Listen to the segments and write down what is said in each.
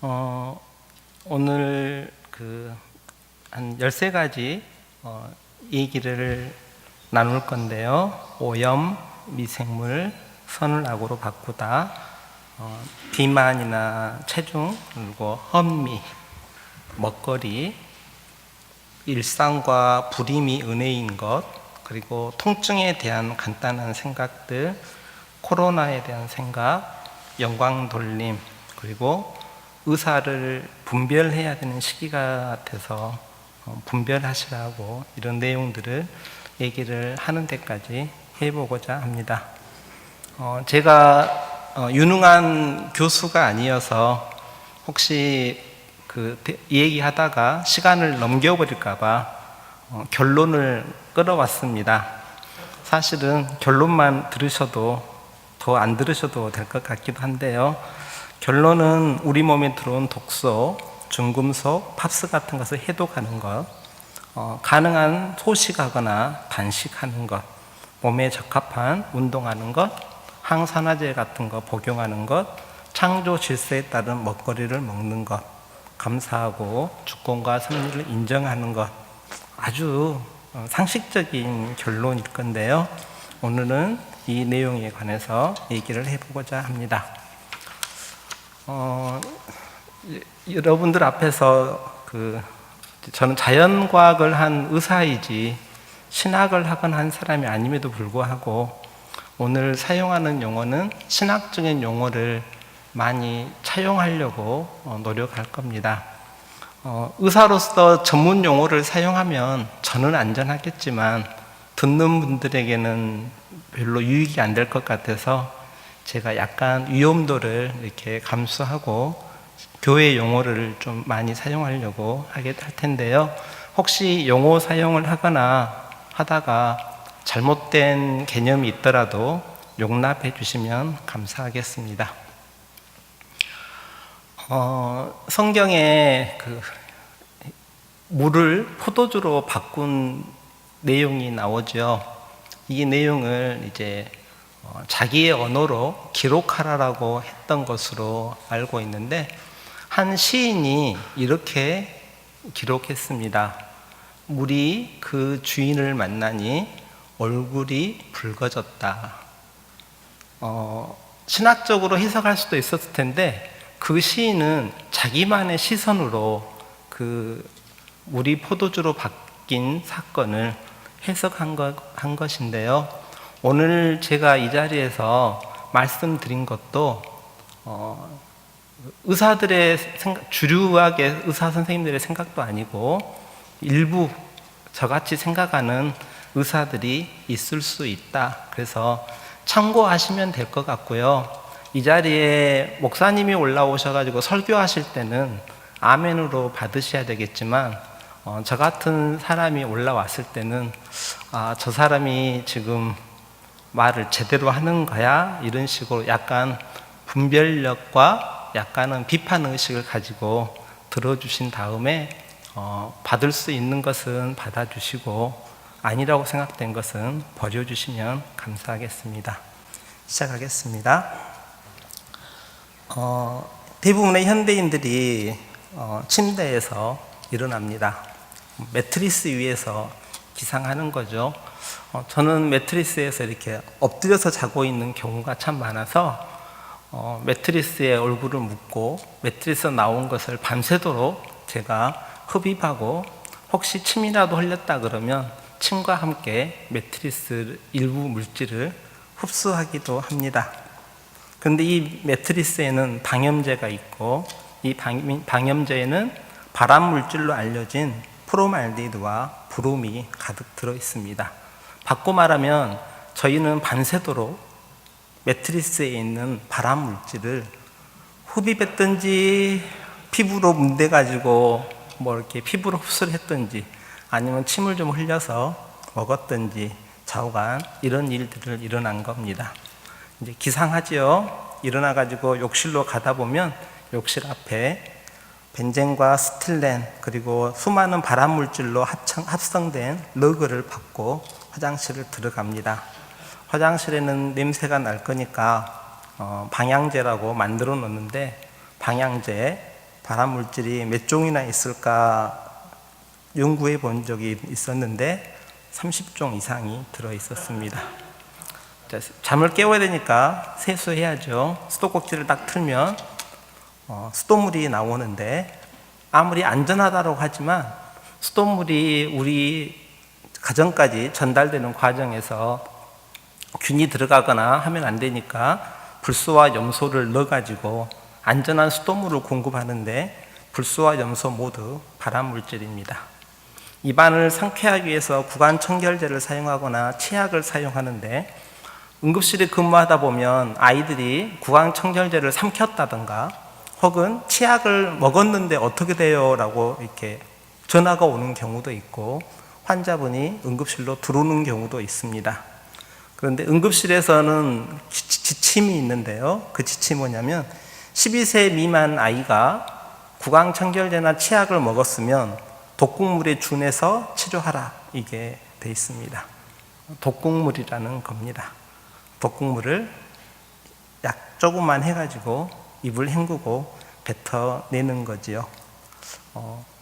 어, 오늘 한 13가지 얘기를 나눌 건데요. 오염, 미생물, 선을 악으로 바꾸다, 비만이나 체중, 그리고 현미, 먹거리, 일상과 불임이 은혜인 것, 그리고 통증에 대한 간단한 생각들, 코로나에 대한 생각, 영광 돌림, 그리고 의사를 분별해야 되는 시기가 돼서 분별하시라고 이런 내용들을 얘기를 하는 데까지 해보고자 합니다. 제가 유능한 교수가 아니어서 혹시 얘기하다가 시간을 넘겨버릴까봐 결론을 끌어왔습니다. 사실은 결론만 들으셔도 더 안 들으셔도 될 것 같기도 한데요. 결론은 우리 몸에 들어온 독소, 중금속, 팝스 같은 것을 해독하는 것, 가능한 소식하거나 단식하는 것, 몸에 적합한 운동하는 것, 항산화제 같은 거 복용하는 것, 창조 질서에 따른 먹거리를 먹는 것, 감사하고 주권과 섭리를 인정하는 것, 아주 상식적인 결론일 건데요. 오늘은 이 내용에 관해서 얘기를 해보고자 합니다. 여러분들 앞에서 저는 자연과학을 한 의사이지 신학을 하거나 한 사람이 아님에도 불구하고 오늘 사용하는 용어는 신학적인 용어를 많이 차용하려고 노력할 겁니다. 의사로서 전문 용어를 사용하면 저는 안전하겠지만 듣는 분들에게는 별로 유익이 안 될 것 같아서 제가 약간 위험도를 이렇게 감수하고 교회 용어를 좀 많이 사용하려고 할 텐데요. 혹시 용어 사용을 하다가 잘못된 개념이 있더라도 용납해 주시면 감사하겠습니다. 성경에 물을 포도주로 바꾼 내용이 나오죠. 이 내용을 이제 자기의 언어로 기록하라고 했던 것으로 알고 있는데 한 시인이 이렇게 기록했습니다. 물이 그 주인을 만나니 얼굴이 붉어졌다. 신학적으로 해석할 수도 있었을 텐데 그 시인은 자기만의 시선으로 물이 포도주로 바뀐 사건을 해석한 것인데요. 오늘 제가 이 자리에서 말씀드린 것도 의사들의 주류학의 의사 선생님들의 생각도 아니고 일부 저같이 생각하는 의사들이 있을 수 있다. 그래서 참고하시면 될 것 같고요. 이 자리에 목사님이 올라오셔가지고 설교하실 때는 아멘으로 받으셔야 되겠지만 저 같은 사람이 올라왔을 때는 저 사람이 지금 말을 제대로 하는 거야? 이런 식으로 약간 분별력과 약간은 비판의식을 가지고 들어주신 다음에 받을 수 있는 것은 받아주시고 아니라고 생각된 것은 버려주시면 감사하겠습니다. 시작하겠습니다. 대부분의 현대인들이 침대에서 일어납니다. 매트리스 위에서 기상하는 거죠. 저는 매트리스에서 이렇게 엎드려서 자고 있는 경우가 참 많아서 매트리스에 얼굴을 묻고 매트리스에서 나온 것을 밤새도록 제가 흡입하고 혹시 침이라도 흘렸다 그러면 침과 함께 매트리스 일부 물질을 흡수하기도 합니다. 그런데 이 매트리스에는 방염제가 있고 이 방염제에는 발암 물질로 알려진 프로말데히드와 브롬이 가득 들어 있습니다. 바꿔 말하면 저희는 밤새도록 매트리스에 있는 발암 물질을 흡입했든지 피부로 문대가지고 이렇게 피부로 흡수를 했든지 아니면 침을 좀 흘려서 먹었든지 좌우간 이런 일들을 일어난 겁니다. 이제 기상하지요. 일어나가지고 욕실로 가다 보면 욕실 앞에 벤젠과 스틸렌 그리고 수많은 발암물질로 합성된 러그를 받고 화장실을 들어갑니다. 화장실에는 냄새가 날 거니까 방향제라고 만들어 놓는데 방향제 발암물질이 몇 종이나 있을까 연구해 본 적이 있었는데 30종 이상이 들어 있었습니다. 잠을 깨워야 되니까 세수해야죠. 수도꼭지를 딱 틀면 수돗물이 나오는데, 아무리 안전하다고 하지만 수돗물이 우리 가정까지 전달되는 과정에서 균이 들어가거나 하면 안 되니까 불소와 염소를 넣어가지고 안전한 수돗물을 공급하는데, 불소와 염소 모두 발암물질입니다. 입안을 상쾌하기 위해서 구강청결제를 사용하거나 치약을 사용하는데, 응급실에 근무하다 보면 아이들이 구강청결제를 삼켰다든가 혹은 치약을 먹었는데 어떻게 돼요? 라고 이렇게 전화가 오는 경우도 있고, 환자분이 응급실로 들어오는 경우도 있습니다. 그런데 응급실에서는 지침이 있는데요. 그 지침이 뭐냐면 12세 미만 아이가 구강청결제나 치약을 먹었으면 독극물에 준해서 치료하라, 이게 돼 있습니다. 독극물이라는 겁니다. 독극물을 약 조금만 해가지고 입을 헹구고 뱉어내는 거지요.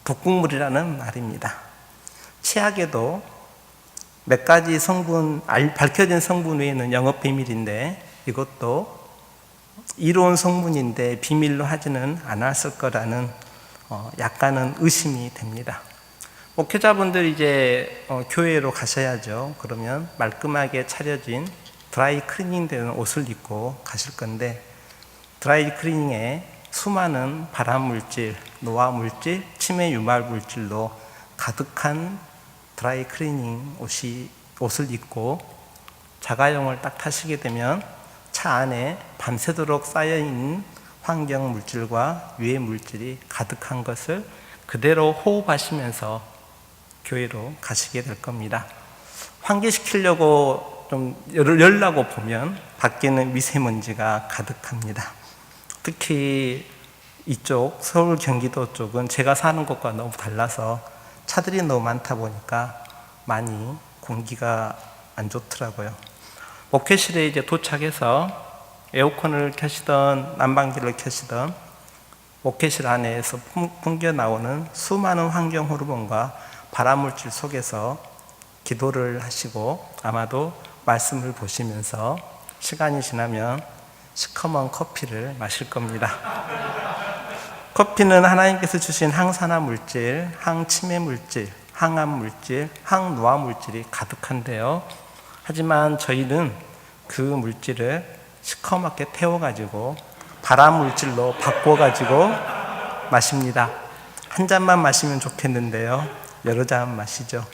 독극물이라는 말입니다. 치약에도 몇 가지 성분, 밝혀진 성분 외에는 영업비밀인데, 이것도 이로운 성분인데 비밀로 하지는 않았을 거라는 약간은 의심이 됩니다. 목회자분들 이제 교회로 가셔야죠. 그러면 말끔하게 차려진 드라이 클리닝 되는 옷을 입고 가실 건데, 드라이 클리닝에 수많은 발암물질, 노화물질, 치매 유발물질로 가득한 드라이 클리닝 옷을 입고 자가용을 딱 타시게 되면 차 안에 밤새도록 쌓여있는 환경물질과 유해물질이 가득한 것을 그대로 호흡하시면서 교회로 가시게 될 겁니다. 환기시키려고 좀 열라고 보면 밖에는 미세먼지가 가득합니다. 특히 이쪽 서울 경기도 쪽은 제가 사는 곳과 너무 달라서 차들이 너무 많다 보니까 많이 공기가 안 좋더라고요. 목회실에 이제 도착해서 에어컨을 켜시던 난방기를 켜시던 목회실 안에서 풍겨 나오는 수많은 환경 호르몬과 발암물질 속에서 기도를 하시고 아마도 말씀을 보시면서 시간이 지나면 시커먼 커피를 마실 겁니다. 커피는 하나님께서 주신 항산화 물질, 항치매 물질, 항암 물질, 항노화 물질이 가득한데요. 하지만 저희는 그 물질을 시커멓게 태워가지고 발암 물질로 바꿔가지고 마십니다. 한 잔만 마시면 좋겠는데요. 여러 잔 마시죠.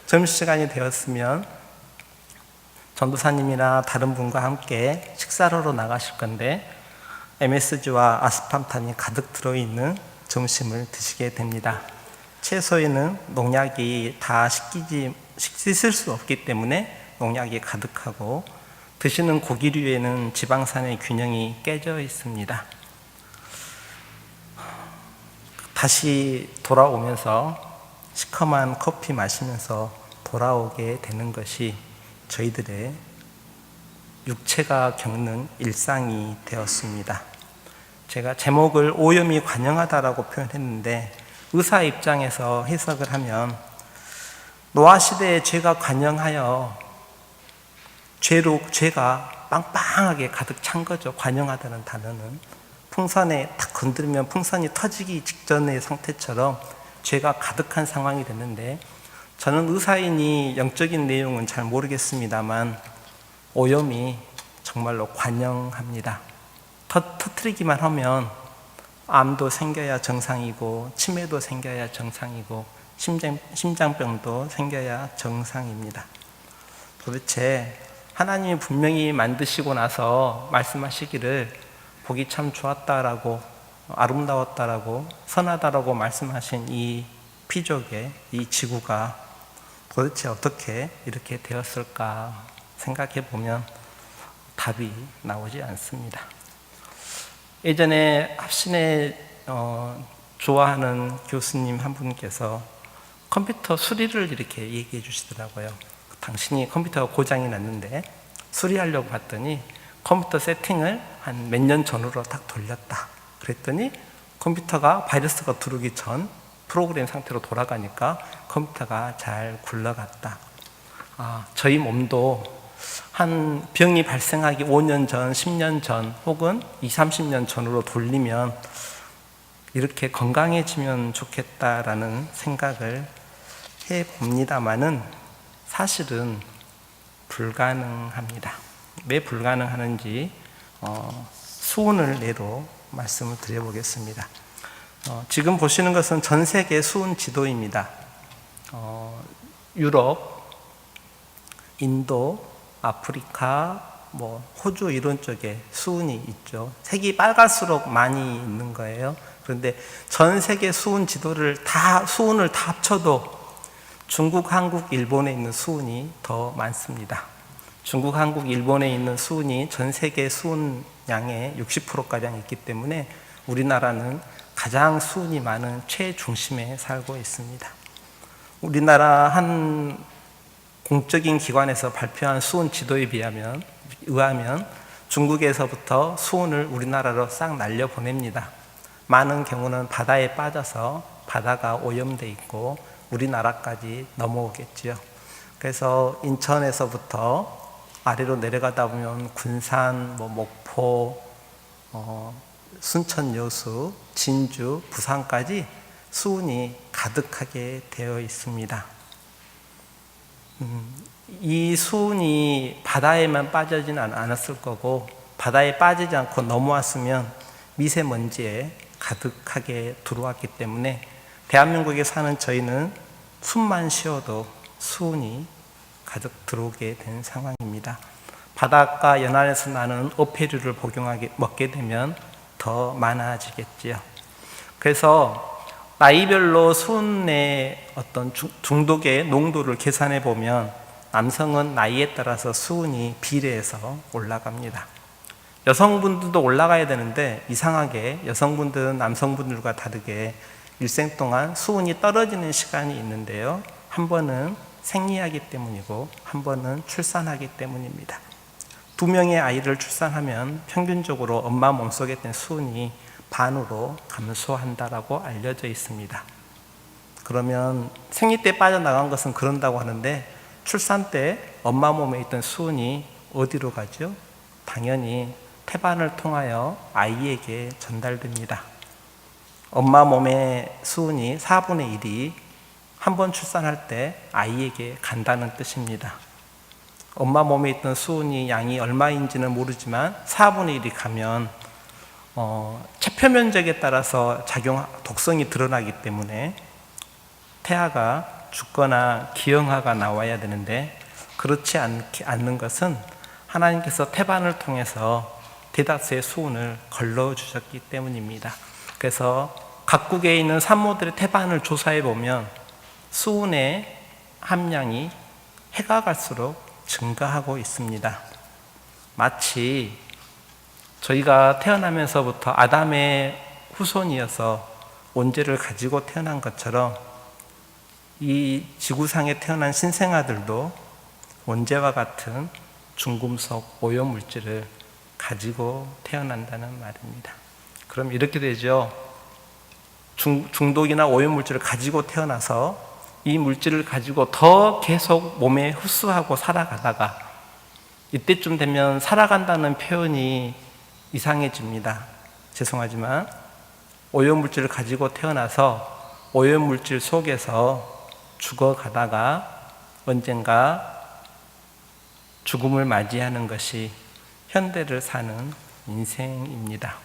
점심시간이 되었으면 전도사님이나 다른 분과 함께 식사를 하러 나가실 건데, MSG와 아스팜탐이 가득 들어있는 점심을 드시게 됩니다. 채소에는 농약이 다 씻을 수 없기 때문에 농약이 가득하고, 드시는 고기류에는 지방산의 균형이 깨져 있습니다. 다시 돌아오면서 시커먼 커피 마시면서 돌아오게 되는 것이 저희들의 육체가 겪는 일상이 되었습니다. 제가 제목을 오염이 관영하다라고 표현했는데, 의사 입장에서 해석을 하면 노화시대에 죄가 관영하여 죄가 빵빵하게 가득 찬 거죠. 관영하다는 단어는 풍선에 딱 건드리면 풍선이 터지기 직전의 상태처럼 죄가 가득한 상황이 됐는데, 저는 의사이니 영적인 내용은 잘 모르겠습니다만 오염이 정말로 관영합니다. 터뜨리기만 하면 암도 생겨야 정상이고, 치매도 생겨야 정상이고, 심장병도 생겨야 정상입니다. 도대체 하나님이 분명히 만드시고 나서 말씀하시기를 보기 참 좋았다라고, 아름다웠다라고, 선하다라고 말씀하신 이 피조계, 이 지구가 도대체 어떻게 이렇게 되었을까 생각해 보면 답이 나오지 않습니다. 예전에 합신에 좋아하는 교수님 한 분께서 컴퓨터 수리를 이렇게 얘기해 주시더라고요. 당신이 컴퓨터가 고장이 났는데 수리하려고 봤더니 컴퓨터 세팅을 한 몇 년 전으로 딱 돌렸다. 그랬더니 컴퓨터가 바이러스가 들어오기 전 프로그램 상태로 돌아가니까 컴퓨터가 잘 굴러갔다. 저희 몸도 한 병이 발생하기 5년 전, 10년 전 혹은 20, 30년 전으로 돌리면 이렇게 건강해지면 좋겠다라는 생각을 해봅니다마는 사실은 불가능합니다. 왜 불가능하는지 수온을 예로 말씀을 드려보겠습니다. 지금 보시는 것은 전 세계 수온 지도입니다. 유럽, 인도, 아프리카, 호주 이런 쪽에 수온이 있죠. 색이 빨갈수록 많이 있는 거예요. 그런데 전 세계 수온 지도를 수온을 다 합쳐도 중국, 한국, 일본에 있는 수온이 더 많습니다. 중국, 한국, 일본에 있는 수온이 전 세계 수온량의 60%가량 있기 때문에 우리나라는 가장 수온이 많은 최중심에 살고 있습니다. 우리나라 한 공적인 기관에서 발표한 수온 지도에 의하면 중국에서부터 수온을 우리나라로 싹 날려보냅니다. 많은 경우는 바다에 빠져서 바다가 오염돼 있고 우리나라까지 넘어오겠지요. 그래서 인천에서부터 아래로 내려가다 보면 군산, 목포, 순천 여수, 진주, 부산까지 수온이 가득하게 되어 있습니다. 이 수온이 바다에만 빠지지는 않았을 거고 바다에 빠지지 않고 넘어왔으면 미세먼지에 가득하게 들어왔기 때문에 대한민국에 사는 저희는 숨만 쉬어도 수온이 가득 들어오게 된 상황입니다. 바닷가 연안에서 나는 어패류를 먹게 되면 더 많아지겠지요. 그래서 나이별로 수온의 어떤 중독의 농도를 계산해 보면 남성은 나이에 따라서 수온이 비례해서 올라갑니다. 여성분들도 올라가야 되는데 이상하게 여성분들은 남성분들과 다르게 일생 동안 수온이 떨어지는 시간이 있는데요. 한 번은 생리하기 때문이고 한 번은 출산하기 때문입니다. 2명의 아이를 출산하면 평균적으로 엄마 몸속에 있는 수온이 반으로 감소한다라고 알려져 있습니다. 그러면 생리 때 빠져나간 것은 그런다고 하는데 출산 때 엄마 몸에 있던 수온이 어디로 가죠? 당연히 태반을 통하여 아이에게 전달됩니다. 엄마 몸의 수온이 4분의 1이 한 번 출산할 때 아이에게 간다는 뜻입니다. 엄마 몸에 있던 수온이 양이 얼마인지는 모르지만 4분의 1이 가면 체표 면적에 따라서 독성이 드러나기 때문에 태아가 죽거나 기형아가 나와야 되는데 그렇지 않는 것은 하나님께서 태반을 통해서 대다수의 수온을 걸러주셨기 때문입니다. 그래서 각국에 있는 산모들의 태반을 조사해 보면 수온의 함량이 해가 갈수록 증가하고 있습니다. 마치 저희가 태어나면서부터 아담의 후손이어서 온재를 가지고 태어난 것처럼 이 지구상에 태어난 신생아들도 온재와 같은 중금속 오염물질을 가지고 태어난다는 말입니다. 그럼 이렇게 되죠. 중독이나 오염물질을 가지고 태어나서 이 물질을 가지고 더 계속 몸에 흡수하고 살아가다가 이때쯤 되면 살아간다는 표현이 이상해집니다. 죄송하지만 오염물질을 가지고 태어나서 오염물질 속에서 죽어가다가 언젠가 죽음을 맞이하는 것이 현대를 사는 인생입니다.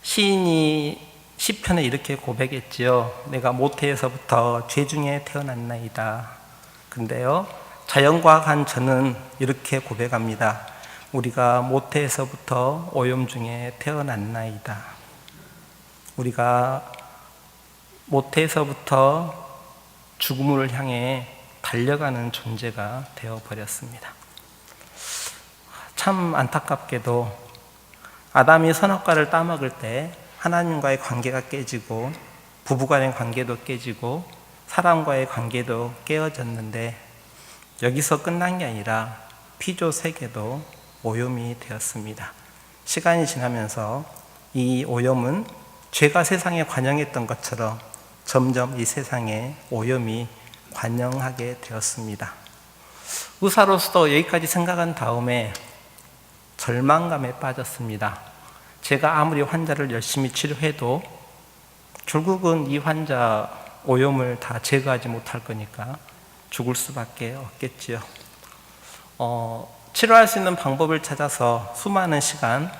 시인이 시편에 이렇게 고백했지요. 내가 모태에서부터 죄 중에 태어났나이다. 근데요, 자연과학한 저는 이렇게 고백합니다. 우리가 모태에서부터 오염 중에 태어났나이다. 우리가 모태에서부터 죽음을 향해 달려가는 존재가 되어버렸습니다. 참 안타깝게도 아담이 선악과를 따먹을 때 하나님과의 관계가 깨지고 부부간의 관계도 깨지고 사람과의 관계도 깨어졌는데 여기서 끝난 게 아니라 피조 세계도 오염이 되었습니다. 시간이 지나면서 이 오염은 죄가 세상에 관영했던 것처럼 점점 이 세상에 오염이 관영하게 되었습니다. 의사로서 여기까지 생각한 다음에 절망감에 빠졌습니다. 제가 아무리 환자를 열심히 치료해도 결국은 이 환자 오염을 다 제거하지 못할 거니까 죽을 수밖에 없겠지요. 치료할 수 있는 방법을 찾아서 수많은 시간,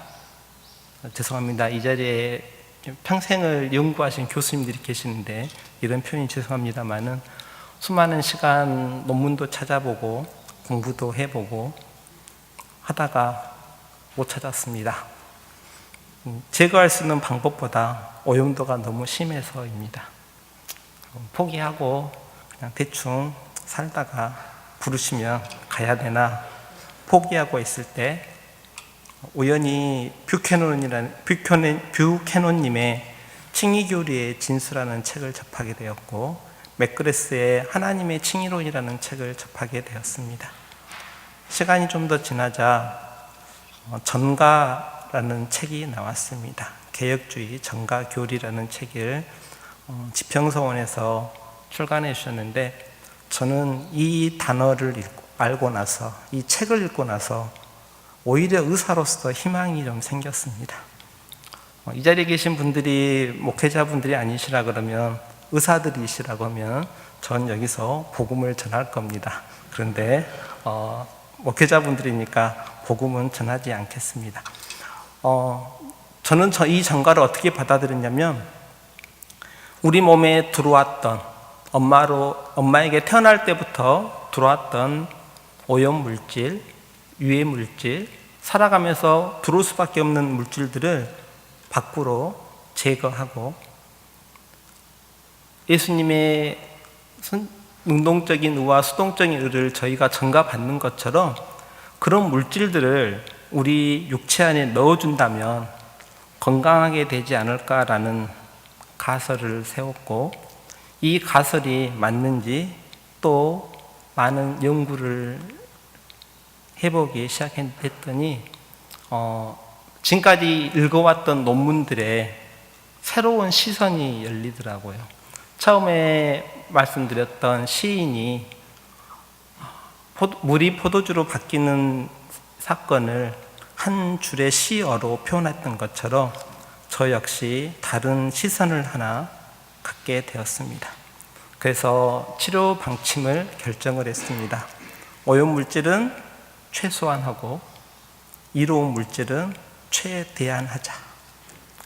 죄송합니다. 이 자리에 평생을 연구하신 교수님들이 계시는데 이런 표현이 죄송합니다만은 수많은 시간 논문도 찾아보고 공부도 해보고 하다가 못 찾았습니다. 제거할 수 있는 방법보다 오염도가 너무 심해서입니다. 포기하고 그냥 대충 살다가 부르시면 가야 되나 포기하고 있을 때 우연히 뷰캐논님의 칭의교리의 진수라는 책을 접하게 되었고 맥그레스의 하나님의 칭의론이라는 책을 접하게 되었습니다. 시간이 좀 더 지나자 전가라는 책이 나왔습니다. 개혁주의 전가교리라는 책을 지평서원에서 출간해 주셨는데 저는 이 단어를 알고 나서 이 책을 읽고 나서 오히려 의사로서 희망이 좀 생겼습니다. 이 자리에 계신 분들이 목회자분들이 아니시라 그러면 의사들이시라고 하면 전 여기서 복음을 전할 겁니다. 그런데 목회자분들이니까 복음은 전하지 않겠습니다. 저는 이 전가를 어떻게 받아들였냐면 우리 몸에 들어왔던 엄마에게 태어날 때부터 들어왔던 오염물질, 유해물질, 살아가면서 들어올 수밖에 없는 물질들을 밖으로 제거하고 예수님의 능동적인 의와 수동적인 의를 저희가 전가받는 것처럼 그런 물질들을 우리 육체 안에 넣어준다면 건강하게 되지 않을까라는 가설을 세웠고 이 가설이 맞는지 또 많은 연구를 해보기 시작했더니 지금까지 읽어왔던 논문들에 새로운 시선이 열리더라고요. 처음에 말씀드렸던 시인이 물이 포도주로 바뀌는 사건을 한 줄의 시어로 표현했던 것처럼 저 역시 다른 시선을 하나 갖게 되었습니다. 그래서 치료 방침을 결정을 했습니다. 오염물질은 최소한하고 이로운 물질은 최대한하자.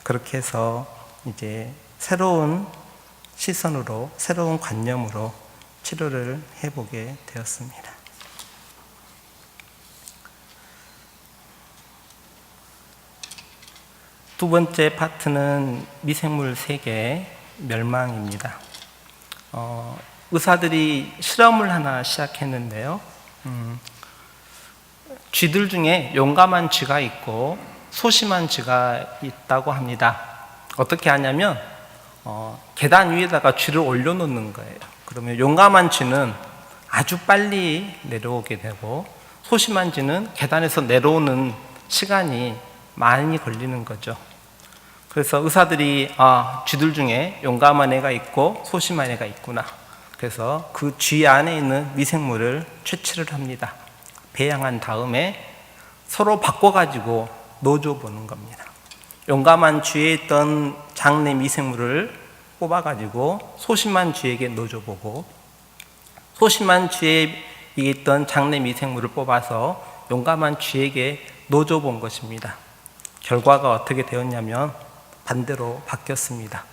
그렇게 해서 이제 새로운 시선으로 새로운 관념으로 치료를 해보게 되었습니다. 두 번째 파트는 미생물 세계 멸망입니다. 의사들이 실험을 하나 시작했는데요. 쥐들 중에 용감한 쥐가 있고 소심한 쥐가 있다고 합니다. 어떻게 하냐면 계단 위에다가 쥐를 올려놓는 거예요. 그러면 용감한 쥐는 아주 빨리 내려오게 되고 소심한 쥐는 계단에서 내려오는 시간이 많이 걸리는 거죠. 그래서 의사들이 쥐들 중에 용감한 애가 있고 소심한 애가 있구나. 그래서 그 쥐 안에 있는 미생물을 채취를 합니다. 배양한 다음에 서로 바꿔가지고 넣어줘 보는 겁니다. 용감한 쥐에 있던 장내 미생물을 뽑아가지고 소심한 쥐에게 넣어줘 보고 소심한 쥐에 있던 장내 미생물을 뽑아서 용감한 쥐에게 넣어줘 본 것입니다. 결과가 어떻게 되었냐면 반대로 바뀌었습니다.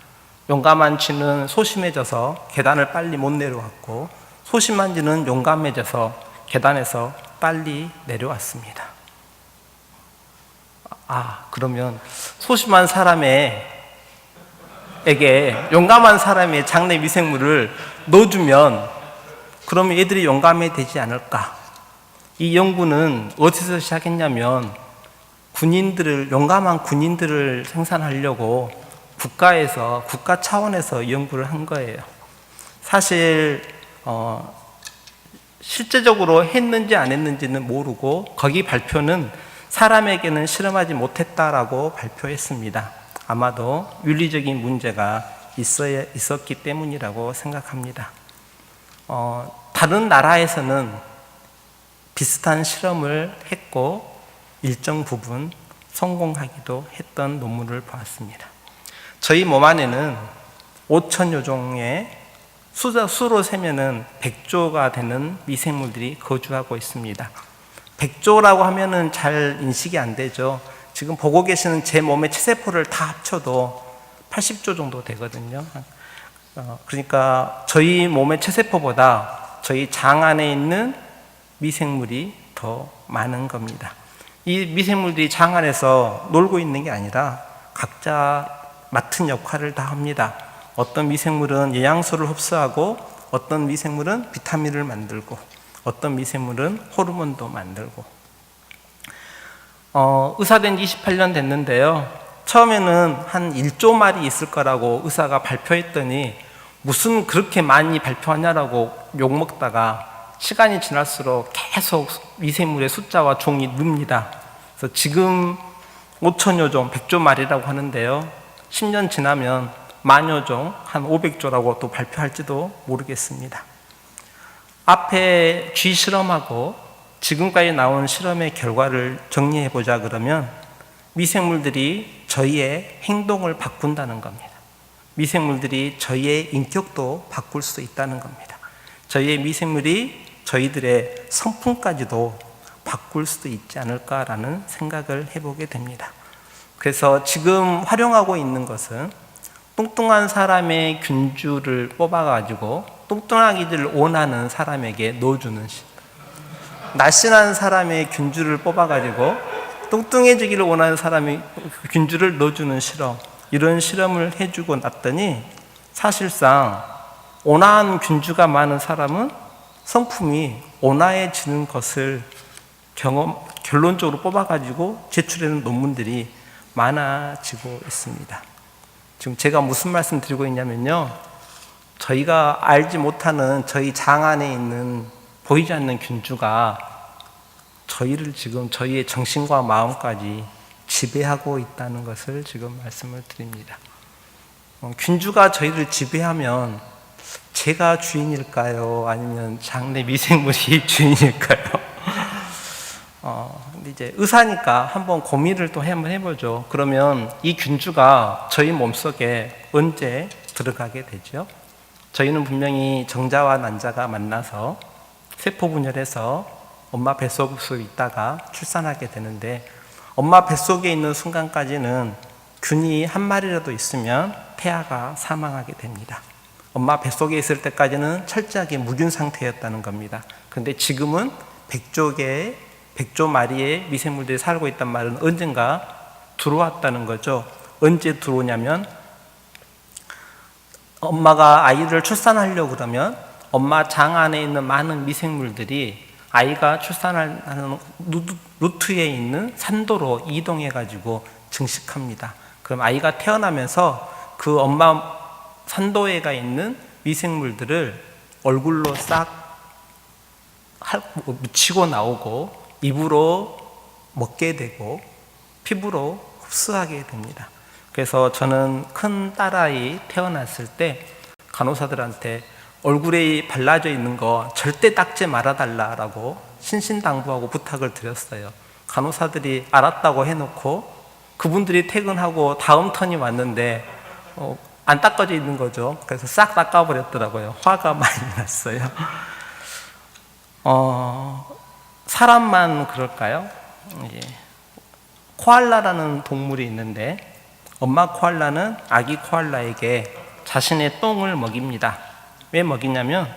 용감한 쥐는 소심해져서 계단을 빨리 못 내려왔고 소심한 쥐는 용감해져서 계단에서 빨리 내려왔습니다. 그러면 소심한 사람에게 용감한 사람의 장내 미생물을 넣어주면 그러면 얘들이 용감해지지 않을까? 이 연구는 어디서 시작했냐면 용감한 군인들을 생산하려고 국가 차원에서 연구를 한 거예요. 사실 실제적으로 했는지 안 했는지는 모르고 거기 발표는 사람에게는 실험하지 못했다라고 발표했습니다. 아마도 윤리적인 문제가 있었기 때문이라고 생각합니다. 다른 나라에서는 비슷한 실험을 했고 일정 부분 성공하기도 했던 논문을 보았습니다. 저희 몸 안에는 5천여 종의 수로 세면은 100조가 되는 미생물들이 거주하고 있습니다. 100조라고 하면은 잘 인식이 안 되죠. 지금 보고 계시는 제 몸의 체세포를 다 합쳐도 80조 정도 되거든요. 그러니까 저희 몸의 체세포보다 저희 장 안에 있는 미생물이 더 많은 겁니다. 이 미생물들이 장 안에서 놀고 있는 게 아니라 각자 맡은 역할을 다 합니다. 어떤 미생물은 영양소를 흡수하고 어떤 미생물은 비타민을 만들고 어떤 미생물은 호르몬도 만들고. 의사된 지 28년 됐는데요. 처음에는 한 1조 마리 있을 거라고 의사가 발표했더니 무슨 그렇게 많이 발표하냐라고 욕먹다가 시간이 지날수록 계속 미생물의 숫자와 종이 늡니다. 그래서 지금 5천여 종, 100조 마리라고 하는데요. 10년 지나면 만여 종, 한 500조라고 또 발표할지도 모르겠습니다. 앞에 쥐 실험하고 지금까지 나온 실험의 결과를 정리해 보자 그러면 미생물들이 저희의 행동을 바꾼다는 겁니다. 미생물들이 저희의 인격도 바꿀 수 있다는 겁니다. 저희의 미생물이 저희들의 성품까지도 바꿀 수도 있지 않을까라는 생각을 해보게 됩니다. 그래서 지금 활용하고 있는 것은 뚱뚱한 사람의 균주를 뽑아가지고 뚱뚱하기를 원하는 사람에게 넣어주는 날씬한 사람의 균주를 뽑아가지고 뚱뚱해지기를 원하는 사람의 균주를 넣어주는 실험, 이런 실험을 해주고 났더니 사실상 온화한 균주가 많은 사람은 성품이 온화해지는 것을 결론적으로 뽑아가지고 제출하는 논문들이 많아지고 있습니다. 지금 제가 무슨 말씀 드리고 있냐면요, 저희가 알지 못하는 저희 장 안에 있는 보이지 않는 균주가 저희를 지금 저희의 정신과 마음까지 지배하고 있다는 것을 지금 말씀을 드립니다. 균주가 저희를 지배하면 제가 주인일까요? 아니면 장내 미생물이 주인일까요? 근데 이제 의사니까 한번 고민을 또 한번 해보죠. 그러면 이 균주가 저희 몸속에 언제 들어가게 되죠? 저희는 분명히 정자와 난자가 만나서 세포 분열해서 엄마 뱃속에 있다가 출산하게 되는데, 엄마 뱃속에 있는 순간까지는 균이 한 마리라도 있으면 태아가 사망하게 됩니다. 엄마 뱃속에 있을 때까지는 철저하게 무균 상태였다는 겁니다. 그런데 지금은 100조 마리의 미생물들이 살고 있단 말은 언젠가 들어왔다는 거죠. 언제 들어오냐면 엄마가 아이를 출산하려고 그러면 엄마 장 안에 있는 많은 미생물들이 아이가 출산하는 루트에 있는 산도로 이동해가지고 증식합니다. 그럼 아이가 태어나면서 그 엄마 산도에가 있는 미생물들을 얼굴로 싹 묻히고 나오고 입으로 먹게 되고 피부로 흡수하게 됩니다. 그래서 저는 큰 딸아이 태어났을 때 간호사들한테 얼굴에 발라져 있는 거 절대 닦지 말아달라고 신신당부하고 부탁을 드렸어요. 간호사들이 알았다고 해놓고 그분들이 퇴근하고 다음 턴이 왔는데 안 닦아져 있는 거죠. 그래서 싹 닦아버렸더라고요. 화가 많이 났어요. 사람만 그럴까요? 코알라라는 동물이 있는데 엄마 코알라는 아기 코알라에게 자신의 똥을 먹입니다. 왜 먹이냐면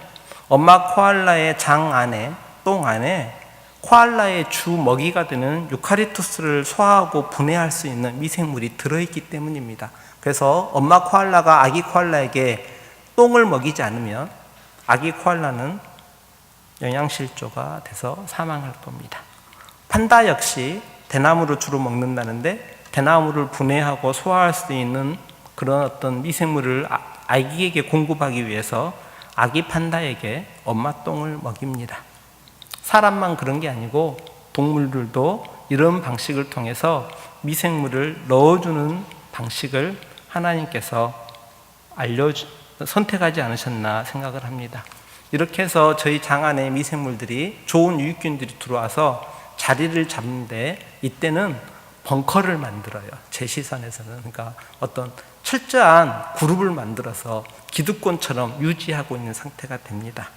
엄마 코알라의 장 안에, 똥 안에 코알라의 주 먹이가 되는 유카리투스를 소화하고 분해할 수 있는 미생물이 들어있기 때문입니다. 그래서 엄마 코알라가 아기 코알라에게 똥을 먹이지 않으면 아기 코알라는 영양실조가 돼서 사망할 겁니다. 판다 역시 대나무를 주로 먹는다는데 대나무를 분해하고 소화할 수 있는 그런 어떤 미생물을 아기에게 공급하기 위해서 아기 판다에게 엄마 똥을 먹입니다. 사람만 그런 게 아니고 동물들도 이런 방식을 통해서 미생물을 넣어주는 방식을 하나님께서 선택하지 않으셨나 생각을 합니다. 이렇게 해서 저희 장 안에 미생물들이, 좋은 유익균들이 들어와서 자리를 잡는데, 이때는 벙커를 만들어요. 제 시선에서는. 그러니까 어떤 철저한 그룹을 만들어서 기득권처럼 유지하고 있는 상태가 됩니다.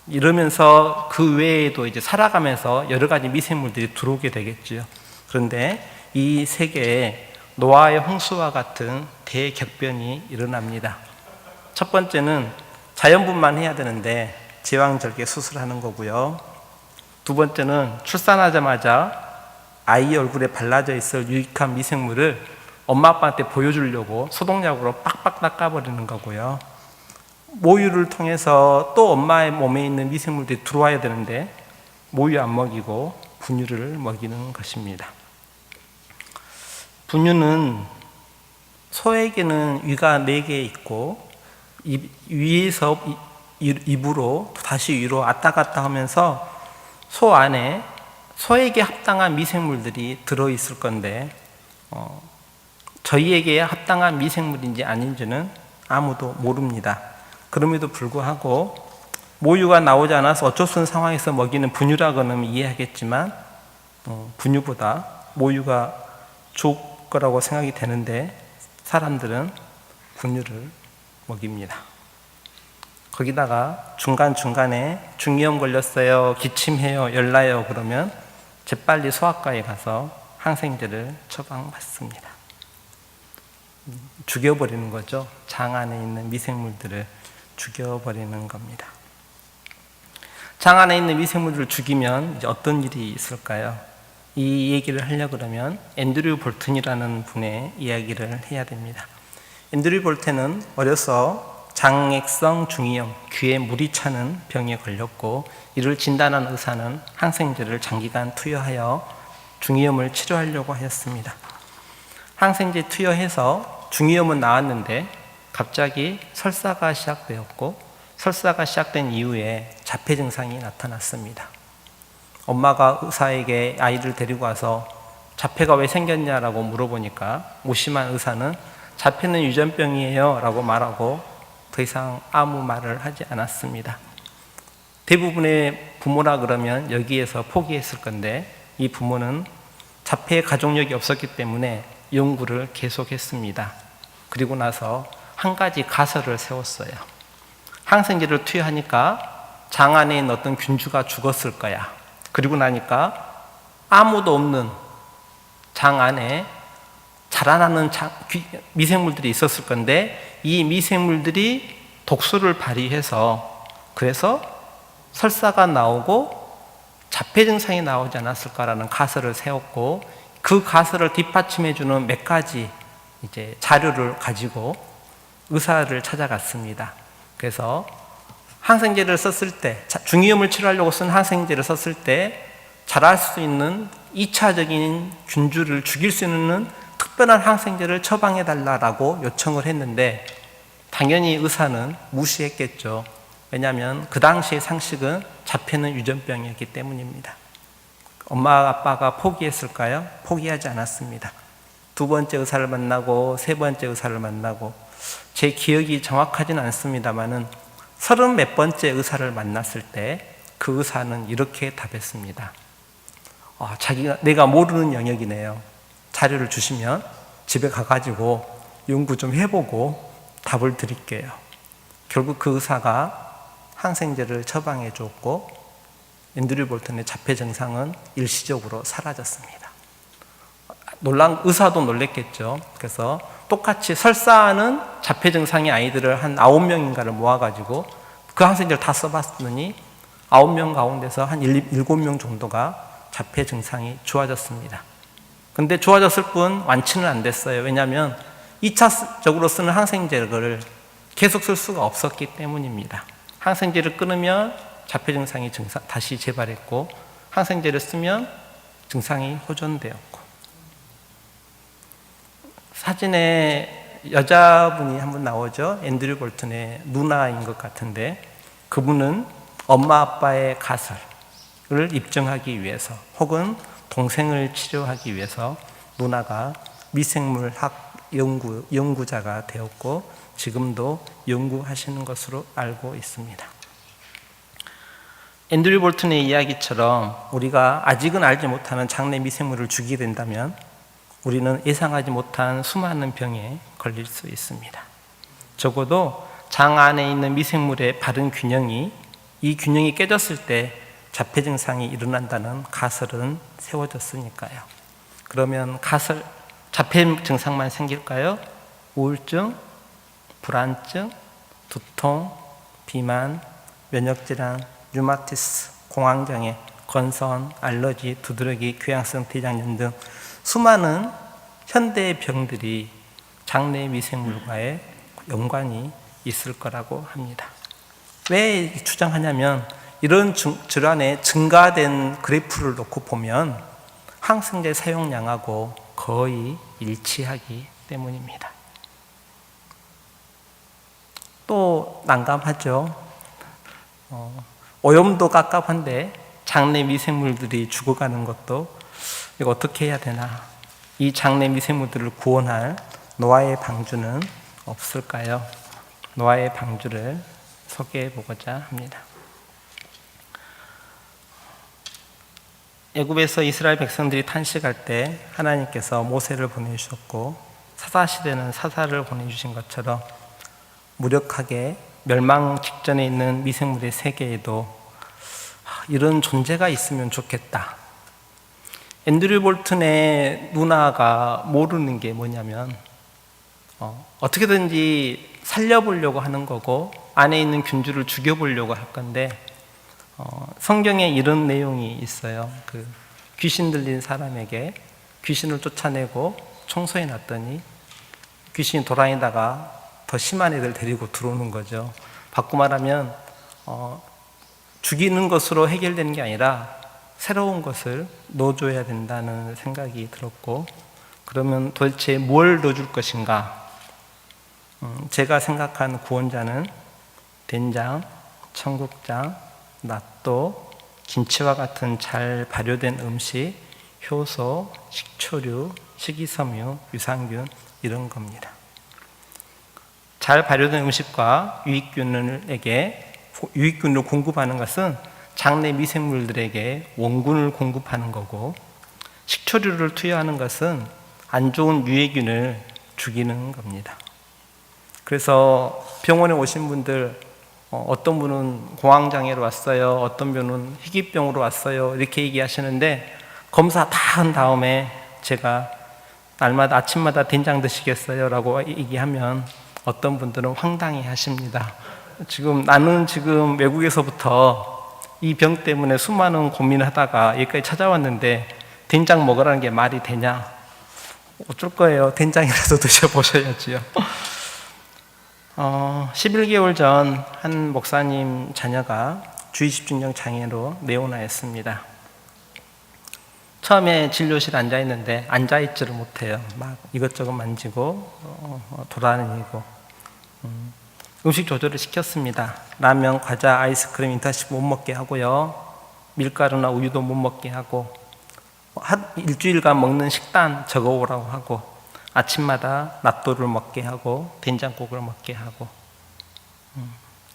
이러면서 그 외에도 이제 살아가면서 여러 가지 미생물들이 들어오게 되겠죠. 그런데 이 세계에 노아의 홍수와 같은 대격변이 일어납니다. 첫 번째는 자연분만 해야 되는데 제왕절개 수술하는 거고요. 두 번째는 출산하자마자 아이 얼굴에 발라져 있을 유익한 미생물을 엄마 아빠한테 보여주려고 소독약으로 빡빡 닦아버리는 거고요. 모유를 통해서 또 엄마의 몸에 있는 미생물들이 들어와야 되는데 모유 안 먹이고 분유를 먹이는 것입니다. 분유는 소에게는 위가 4개 있고 위에서 입으로 다시 위로 왔다 갔다 하면서 소 안에 소에게 합당한 미생물들이 들어있을 건데 저희에게 합당한 미생물인지 아닌지는 아무도 모릅니다. 그럼에도 불구하고 모유가 나오지 않아서 어쩔 수 없는 상황에서 먹이는 분유라고는 이해하겠지만 분유보다 모유가 좋을 거라고 생각이 되는데 사람들은 분유를 먹입니다. 거기다가 중간중간에 중이염 걸렸어요, 기침해요, 열나요 그러면 재빨리 소아과에 가서 항생제를 처방받습니다. 죽여버리는 거죠. 장 안에 있는 미생물들을 죽여버리는 겁니다. 장 안에 있는 미생물들을 죽이면 이제 어떤 일이 있을까요? 이 얘기를 하려고 그러면 앤드류 볼튼이라는 분의 이야기를 해야 됩니다. 앤드류 볼튼은 어려서 장액성 중이염, 귀에 물이 차는 병에 걸렸고 이를 진단한 의사는 항생제를 장기간 투여하여 중이염을 치료하려고 하였습니다. 항생제 투여해서 중이염은 나았는데 갑자기 설사가 시작되었고 설사가 시작된 이후에 자폐 증상이 나타났습니다. 엄마가 의사에게 아이를 데리고 와서 자폐가 왜 생겼냐라고 물어보니까 무심한 의사는 자폐는 유전병이에요 라고 말하고 더 이상 아무 말을 하지 않았습니다. 대부분의 부모라 그러면 여기에서 포기했을 건데 이 부모는 자폐의 가족력이 없었기 때문에 연구를 계속했습니다. 그리고 나서 한 가지 가설을 세웠어요. 항생제를 투여하니까 장 안에 있는 어떤 균주가 죽었을 거야. 그리고 나니까 아무도 없는 장 안에 자라나는 미생물들이 있었을 건데 이 미생물들이 독소를 발휘해서 그래서 설사가 나오고 자폐 증상이 나오지 않았을까라는 가설을 세웠고 그 가설을 뒷받침해주는 몇 가지 이제 자료를 가지고 의사를 찾아갔습니다. 그래서 항생제를 썼을 때, 중이염을 치료하려고 쓴 항생제를 썼을 때 자랄 수 있는 2차적인 균주를 죽일 수 있는 특별한 항생제를 처방해달라고 요청을 했는데 당연히 의사는 무시했겠죠. 왜냐하면 그 당시의 상식은 자폐는 유전병이었기 때문입니다. 엄마 아빠가 포기했을까요? 포기하지 않았습니다. 두 번째 의사를 만나고 세 번째 의사를 만나고 제 기억이 정확하지는 않습니다만은 30몇 번째 의사를 만났을 때 그 의사는 이렇게 답했습니다. 내가 모르는 영역이네요. 자료를 주시면 집에 가가지고 연구 좀 해보고 답을 드릴게요. 결국 그 의사가 항생제를 처방해 줬고 앤드류 볼튼의 자폐 증상은 일시적으로 사라졌습니다. 의사도 놀랬겠죠. 그래서 똑같이 설사하는 자폐 증상의 아이들을 한 9명인가를 모아가지고 그 항생제를 다 써봤더니 9명 가운데서 한 7명 정도가 자폐 증상이 좋아졌습니다. 근데 좋아졌을 뿐 완치는 안 됐어요. 왜냐하면 2차적으로 쓰는 항생제를 계속 쓸 수가 없었기 때문입니다. 항생제를 끊으면 자폐 증상이 다시 재발했고 항생제를 쓰면 증상이 호전되었고 사진에 여자분이 한 분 나오죠. 앤드류 볼튼의 누나인 것 같은데 그분은 엄마 아빠의 가설을 입증하기 위해서 혹은 동생을 치료하기 위해서 누나가 미생물학 연구자가 되었고 지금도 연구하시는 것으로 알고 있습니다. 앤드류 볼튼의 이야기처럼 우리가 아직은 알지 못하는 장내 미생물을 죽이게 된다면 우리는 예상하지 못한 수많은 병에 걸릴 수 있습니다. 적어도 장 안에 있는 미생물의 바른 균형이 이 균형이 깨졌을 때 자폐 증상이 일어난다는 가설은 세워졌으니까요. 그러면 자폐 증상만 생길까요? 우울증, 불안증, 두통, 비만, 면역질환, 류마티스, 공황장애, 건선, 알러지, 두드러기, 궤양성 대장염 등 수많은 현대의 병들이 장내 미생물과의 연관이 있을 거라고 합니다. 왜 주장하냐면 이런 질환의 증가된 그래프를 놓고 보면 항생제 사용량하고 거의 일치하기 때문입니다. 또 난감하죠. 오염도 깝깝한데 장내 미생물들이 죽어가는 것도 이거 어떻게 해야 되나? 이 장내 미생물들을 구원할 노아의 방주는 없을까요? 노아의 방주를 소개해 보고자 합니다. 애굽에서 이스라엘 백성들이 탄식할 때 하나님께서 모세를 보내주셨고 사사시대는 사사를 보내주신 것처럼 무력하게 멸망 직전에 있는 미생물의 세계에도 이런 존재가 있으면 좋겠다. 앤드류 볼튼의 누나가 모르는 게 뭐냐면 어떻게든지 살려보려고 하는 거고 안에 있는 균주를 죽여보려고 할 건데 성경에 이런 내용이 있어요. 그 귀신 들린 사람에게 귀신을 쫓아내고 청소해 놨더니 귀신이 돌아다니다가 더 심한 애들 데리고 들어오는 거죠. 바꿔 말하면 죽이는 것으로 해결되는 게 아니라 새로운 것을 넣어줘야 된다는 생각이 들었고, 그러면 도대체 뭘 넣어줄 것인가? 제가 생각한 구원자는 된장, 청국장, 낫또, 김치와 같은 잘 발효된 음식, 효소, 식초류, 식이섬유, 유산균 이런 겁니다. 잘 발효된 음식과 유익균을 공급하는 것은 장내 미생물들에게 원군을 공급하는 거고, 식초류를 투여하는 것은 안 좋은 유해균을 죽이는 겁니다. 그래서 병원에 오신 분들 어떤 분은 공황장애로 왔어요, 어떤 분은 희귀병으로 왔어요 이렇게 얘기하시는데 검사 다 한 다음에 제가 날마다 아침마다 된장 드시겠어요? 라고 얘기하면 어떤 분들은 황당해 하십니다. 나는 지금 외국에서부터 이 병 때문에 수많은 고민을 하다가 여기까지 찾아왔는데 된장 먹으라는 게 말이 되냐? 어쩔 거예요. 된장이라도 드셔보셔야지요. 11개월 전 한 목사님 자녀가 주의집중력 장애로 내원하였습니다. 처음에 진료실에 앉아있는데 앉아있지를 못해요. 막 이것저것 만지고 돌아다니고 음식 조절을 시켰습니다. 라면, 과자, 아이스크림 인타식 못 먹게 하고요, 밀가루나 우유도 못 먹게 하고 일주일간 먹는 식단 적어오라고 하고 아침마다 낫또를 먹게 하고 된장국을 먹게 하고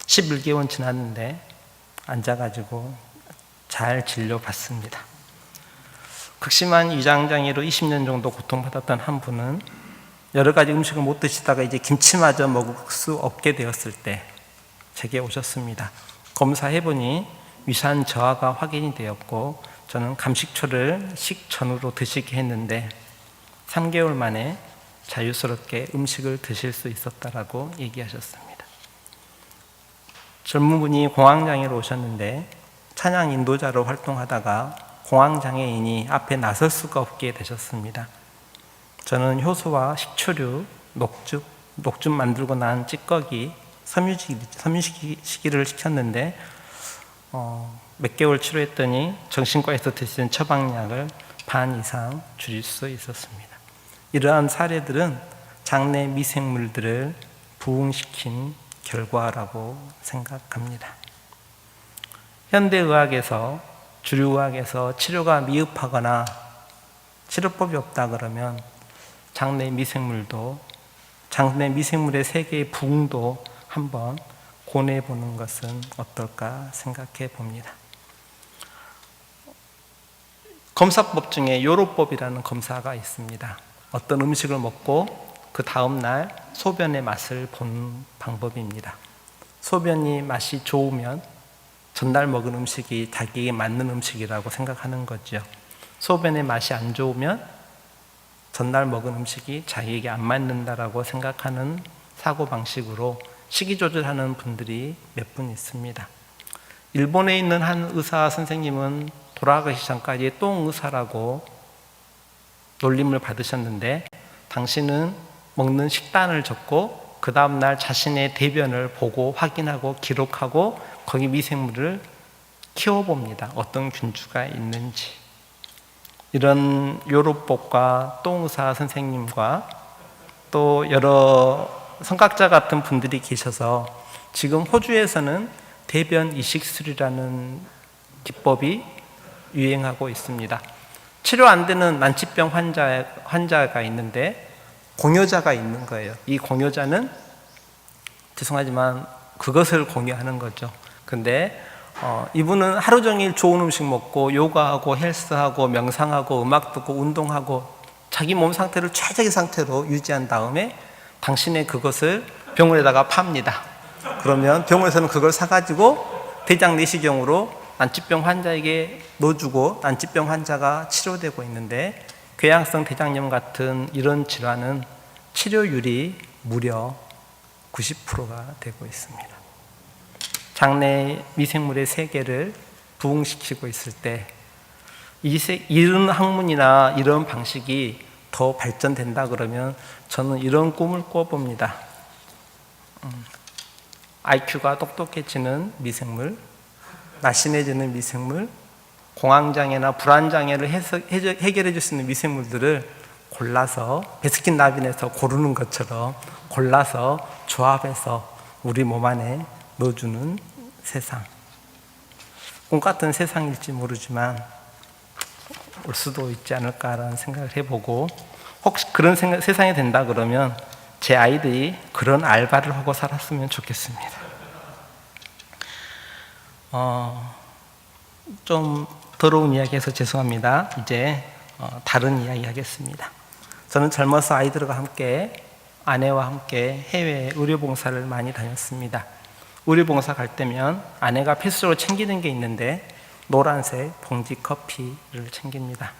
11개월 지났는데 앉아가지고 잘 진료받습니다. 극심한 위장장애로 20년 정도 고통받았던 한 분은 여러 가지 음식을 못 드시다가 이제 김치마저 먹을 수 없게 되었을 때 제게 오셨습니다. 검사해보니 위산 저하가 확인이 되었고 저는 감식초를 식전으로 드시게 했는데 3개월 만에 자유스럽게 음식을 드실 수 있었다라고 얘기하셨습니다. 젊은 분이 공황장애로 오셨는데 찬양 인도자로 활동하다가 공황장애인이 앞에 나설 수가 없게 되셨습니다. 저는 효소와 식초류, 녹즙 만들고 난 찌꺼기, 섬유시기를 시켰는데 몇 개월 치료했더니 정신과에서 드시는 처방약을 반 이상 줄일 수 있었습니다. 이러한 사례들은 장내 미생물들을 부흥시킨 결과라고 생각합니다. 현대의학에서, 주류의학에서 치료가 미흡하거나 치료법이 없다 그러면 장내 미생물도 장내 미생물의 세계의 부흥도 한번 고뇌해보는 것은 어떨까 생각해 봅니다. 검사법 중에 요로법이라는 검사가 있습니다. 어떤 음식을 먹고 그 다음날 소변의 맛을 보는 방법입니다. 소변이 맛이 좋으면 전날 먹은 음식이 자기에게 맞는 음식이라고 생각하는 거죠. 소변의 맛이 안 좋으면 전날 먹은 음식이 자기에게 안 맞는다라고 생각하는 사고방식으로 식이 조절하는 분들이 몇 분 있습니다. 일본에 있는 한 의사 선생님은 돌아가기 전까지 똥의사라고 놀림을 받으셨는데, 당신은 먹는 식단을 적고 그 다음날 자신의 대변을 보고 확인하고 기록하고 거기 미생물을 키워봅니다. 어떤 균주가 있는지. 이런 요로법과 똥의사 선생님과 또 여러 성각자 같은 분들이 계셔서 지금 호주에서는 대변 이식술이라는 기법이 유행하고 있습니다. 치료 안 되는 난치병 환자가 있는데 공여자가 있는 거예요. 이 공여자는 죄송하지만 그것을 공유하는 거죠. 근데 이분은 하루 종일 좋은 음식 먹고 요가하고 헬스하고 명상하고 음악 듣고 운동하고 자기 몸 상태를 최적의 상태로 유지한 다음에 당신의 그것을 병원에다가 팝니다. 그러면 병원에서는 그걸 사가지고 대장 내시경으로 난치병 환자에게 넣어주고 난치병 환자가 치료되고 있는데, 궤양성 대장염 같은 이런 질환은 치료율이 무려 90%가 되고 있습니다. 장내 미생물의 세계를 부흥시키고 있을 때 이런 학문이나 이런 방식이 더 발전된다 그러면 저는 이런 꿈을 꿔봅니다. IQ가 똑똑해지는 미생물, 날씬해지는 미생물, 공황장애나 불안장애를 해결해 줄 수 있는 미생물들을 골라서 베스킨라빈에서 고르는 것처럼 골라서 조합해서 우리 몸 안에 넣어주는 세상. 꿈 같은 세상일지 모르지만 올 수도 있지 않을까라는 생각을 해보고, 혹시 그런 세상이 된다 그러면 제 아이들이 그런 알바를 하고 살았으면 좋겠습니다. 좀 더러운 이야기해서 죄송합니다. 이제 다른 이야기 하겠습니다. 저는 젊어서 아이들과 함께, 아내와 함께 해외 의료봉사를 많이 다녔습니다. 의료봉사 갈 때면 아내가 필수로 챙기는 게 있는데 노란색 봉지 커피를 챙깁니다.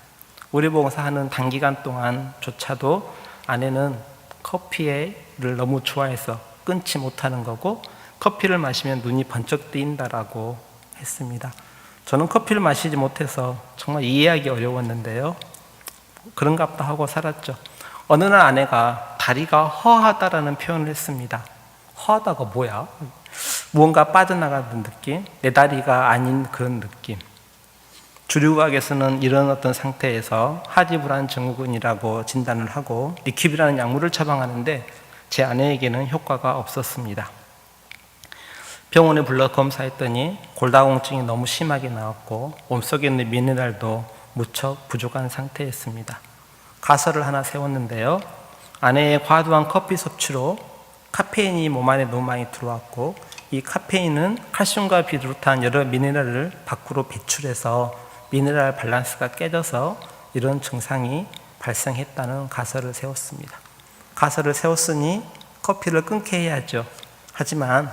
의료봉사하는 단기간 동안조차도 아내는 커피를 너무 좋아해서 끊지 못하는 거고, 커피를 마시면 눈이 번쩍 뜨인다라고 했습니다. 저는 커피를 마시지 못해서 정말 이해하기 어려웠는데요. 그런가 보다 하고 살았죠. 어느 날 아내가 다리가 허하다라는 표현을 했습니다. 허하다가 뭐야? 무언가 빠져나가는 느낌? 내 다리가 아닌 그런 느낌. 주류의학에서는 이런 어떤 상태에서 하지불안 증후군이라고 진단을 하고 리퀴비라는 약물을 처방하는데 제 아내에게는 효과가 없었습니다. 병원에 불러 검사했더니 골다공증이 너무 심하게 나왔고 몸속에 있는 미네랄도 무척 부족한 상태였습니다. 가설을 하나 세웠는데요. 아내의 과도한 커피 섭취로 카페인이 몸 안에 너무 많이 들어왔고, 이 카페인은 칼슘과 비롯한 여러 미네랄을 밖으로 배출해서 미네랄 밸런스가 깨져서 이런 증상이 발생했다는 가설을 세웠습니다. 가설을 세웠으니 커피를 끊게 해야죠. 하지만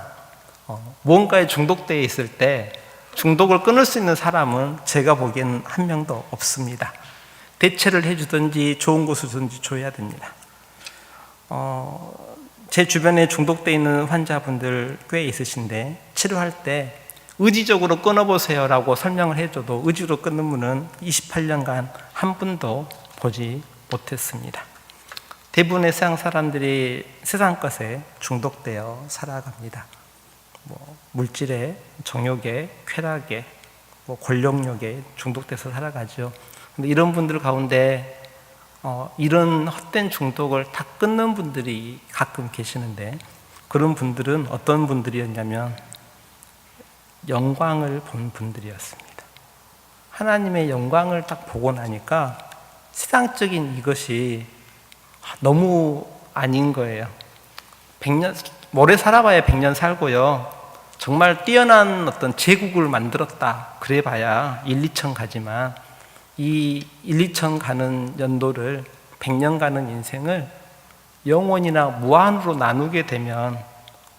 무언가에 중독되어 있을 때 중독을 끊을 수 있는 사람은 제가 보기에는 한 명도 없습니다. 대체를 해주든지 좋은 것을 주든지 줘야 됩니다. 제 주변에 중독되어 있는 환자분들 꽤 있으신데 치료할 때 의지적으로 끊어보세요 라고 설명을 해줘도 의지로 끊는 분은 28년간 한 분도 보지 못했습니다. 대부분의 세상 사람들이 세상 것에 중독되어 살아갑니다. 물질에, 정욕에, 쾌락에, 권력욕에 중독돼서 살아가죠. 근데 이런 분들 가운데 이런 헛된 중독을 다 끊는 분들이 가끔 계시는데, 그런 분들은 어떤 분들이었냐면 영광을 본 분들이었습니다. 하나님의 영광을 딱 보고 나니까 세상적인 이것이 너무 아닌 거예요. 100년, 오래 살아봐야 100년 살고요. 정말 뛰어난 어떤 제국을 만들었다. 그래봐야 1, 2천 가지만 이 1, 2천 가는 연도를 100년 가는 인생을 영원이나 무한으로 나누게 되면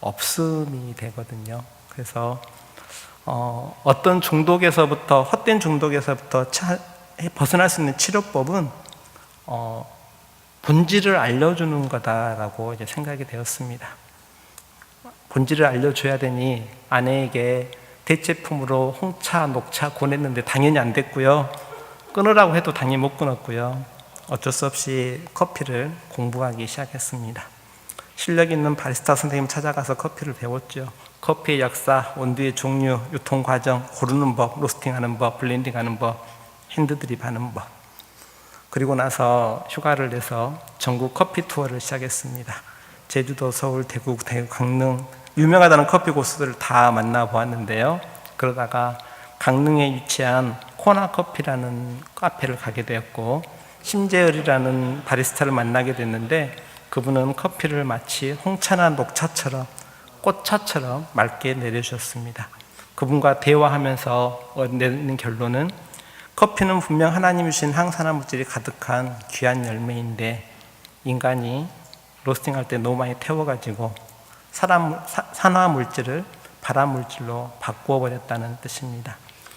없음이 되거든요. 그래서 어떤 중독에서부터 헛된 중독에서부터 벗어날 수 있는 치료법은 본질을 알려주는 거다라고 이제 생각이 되었습니다. 본질을 알려줘야 되니 아내에게 대체품으로 홍차, 녹차 권했는데 당연히 안 됐고요. 끊으라고 해도 당연히 못 끊었고요. 어쩔 수 없이 커피를 공부하기 시작했습니다. 실력 있는 바리스타 선생님 찾아가서 커피를 배웠죠. 커피의 역사, 원두의 종류, 유통 과정, 고르는 법, 로스팅하는 법, 블렌딩하는 법, 핸드드립하는 법. 그리고 나서 휴가를 내서 전국 커피 투어를 시작했습니다. 제주도, 서울, 대구, 강릉 유명하다는 커피 고수들을 다 만나보았는데요. 그러다가 강릉에 위치한 코나커피라는 카페를 가게 되었고 심재열이라는 바리스타를 만나게 됐는데 그분은 커피를 마치 홍차나 녹차처럼 꽃차처럼 맑게 내려주셨습니다. 그분과 대화하면서 내는 결론은 커피는 분명 하나님이 주신 항산화 물질이 가득한 귀한 열매인데 인간이 로스팅할 때 너무 많이 태워가지고 산화 물질을 발암 물질로 바꾸어 버렸다는 뜻입니다.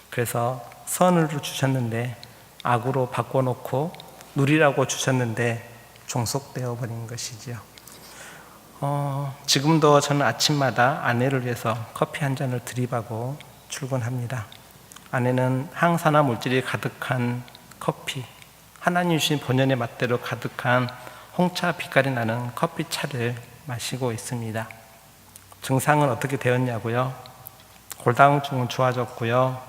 그래서 선으로 주셨는데 악으로 바꿔놓고 누리라고 주셨는데 종속되어 버린 것이지요. 지금도 저는 아침마다 아내를 위해서 커피 한 잔을 드립하고 출근합니다. 아내는 항산화 물질이 가득한 커피, 하나님 주신 본연의 맛대로 가득한 홍차 빛깔이 나는 커피차를 마시고 있습니다. 증상은 어떻게 되었냐고요? 골다공증은 좋아졌고요.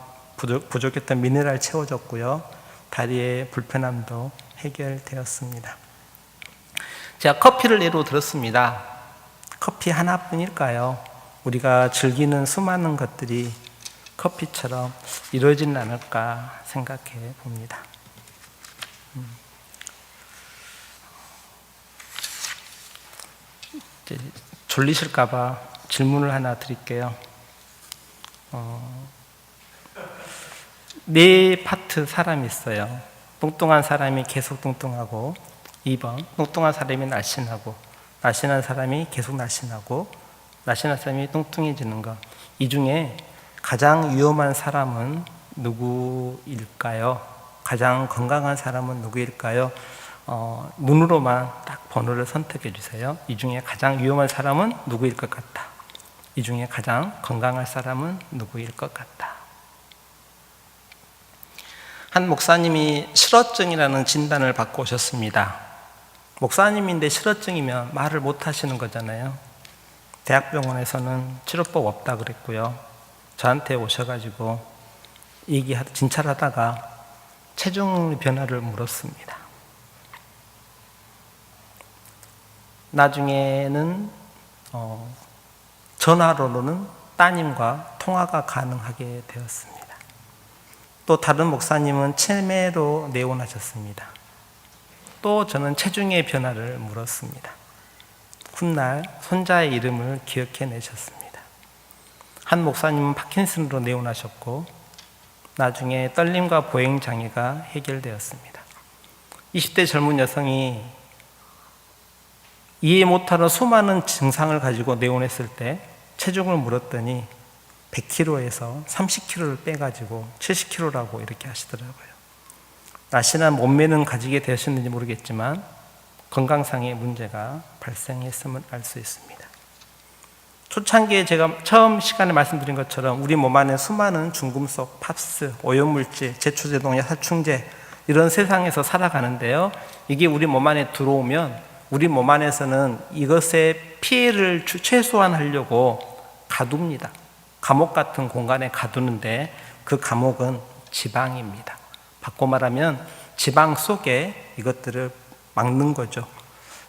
부족했던 미네랄 채워졌고요. 다리의 불편함도 해결되었습니다. 제가 커피를 예로 들었습니다. 커피 하나뿐일까요? 우리가 즐기는 수많은 것들이 커피처럼 이루어지는 않을까 생각해 봅니다. 졸리실까봐 질문을 하나 드릴게요. 네 파트 사람이 있어요. 뚱뚱한 사람이 계속 뚱뚱하고 2번 뚱뚱한 사람이 날씬하고 날씬한 사람이 계속 날씬하고 날씬한 사람이 뚱뚱해지는 것. 이 중에 가장 위험한 사람은 누구일까요? 가장 건강한 사람은 누구일까요? 눈으로만 딱 번호를 선택해 주세요. 이 중에 가장 위험한 사람은 누구일 것 같다. 이 중에 가장 건강할 사람은 누구일 것 같다. 한 목사님이 실어증이라는 진단을 받고 오셨습니다. 목사님인데 실어증이면 말을 못 하시는 거잖아요. 대학병원에서는 치료법 없다 그랬고요. 저한테 오셔가지고 진찰하다가 체중 변화를 물었습니다. 나중에는 전화로는 따님과 통화가 가능하게 되었습니다. 또 다른 목사님은 치매로 내원하셨습니다. 또 저는 체중의 변화를 물었습니다. 훗날 손자의 이름을 기억해 내셨습니다. 한 목사님은 파킨슨으로 내원하셨고 나중에 떨림과 보행 장애가 해결되었습니다. 20대 젊은 여성이 이해 못하는 수많은 증상을 가지고 내원했을 때 체중을 물었더니 100kg에서 30kg를 빼가지고 70kg라고 이렇게 하시더라고요. 날씬한 몸매는 가지게 되셨는지 모르겠지만 건강상의 문제가 발생했음을 알 수 있습니다. 초창기에 제가 처음 시간에 말씀드린 것처럼 우리 몸 안에 수많은 중금속, 팝스, 오염물질, 제초제동약, 살충제 이런 세상에서 살아가는데요. 이게 우리 몸 안에 들어오면 우리 몸 안에서는 이것의 피해를 최소화하려고 가둡니다. 감옥 같은 공간에 가두는데 그 감옥은 지방입니다. 바꿔 말하면 지방 속에 이것들을 막는 거죠.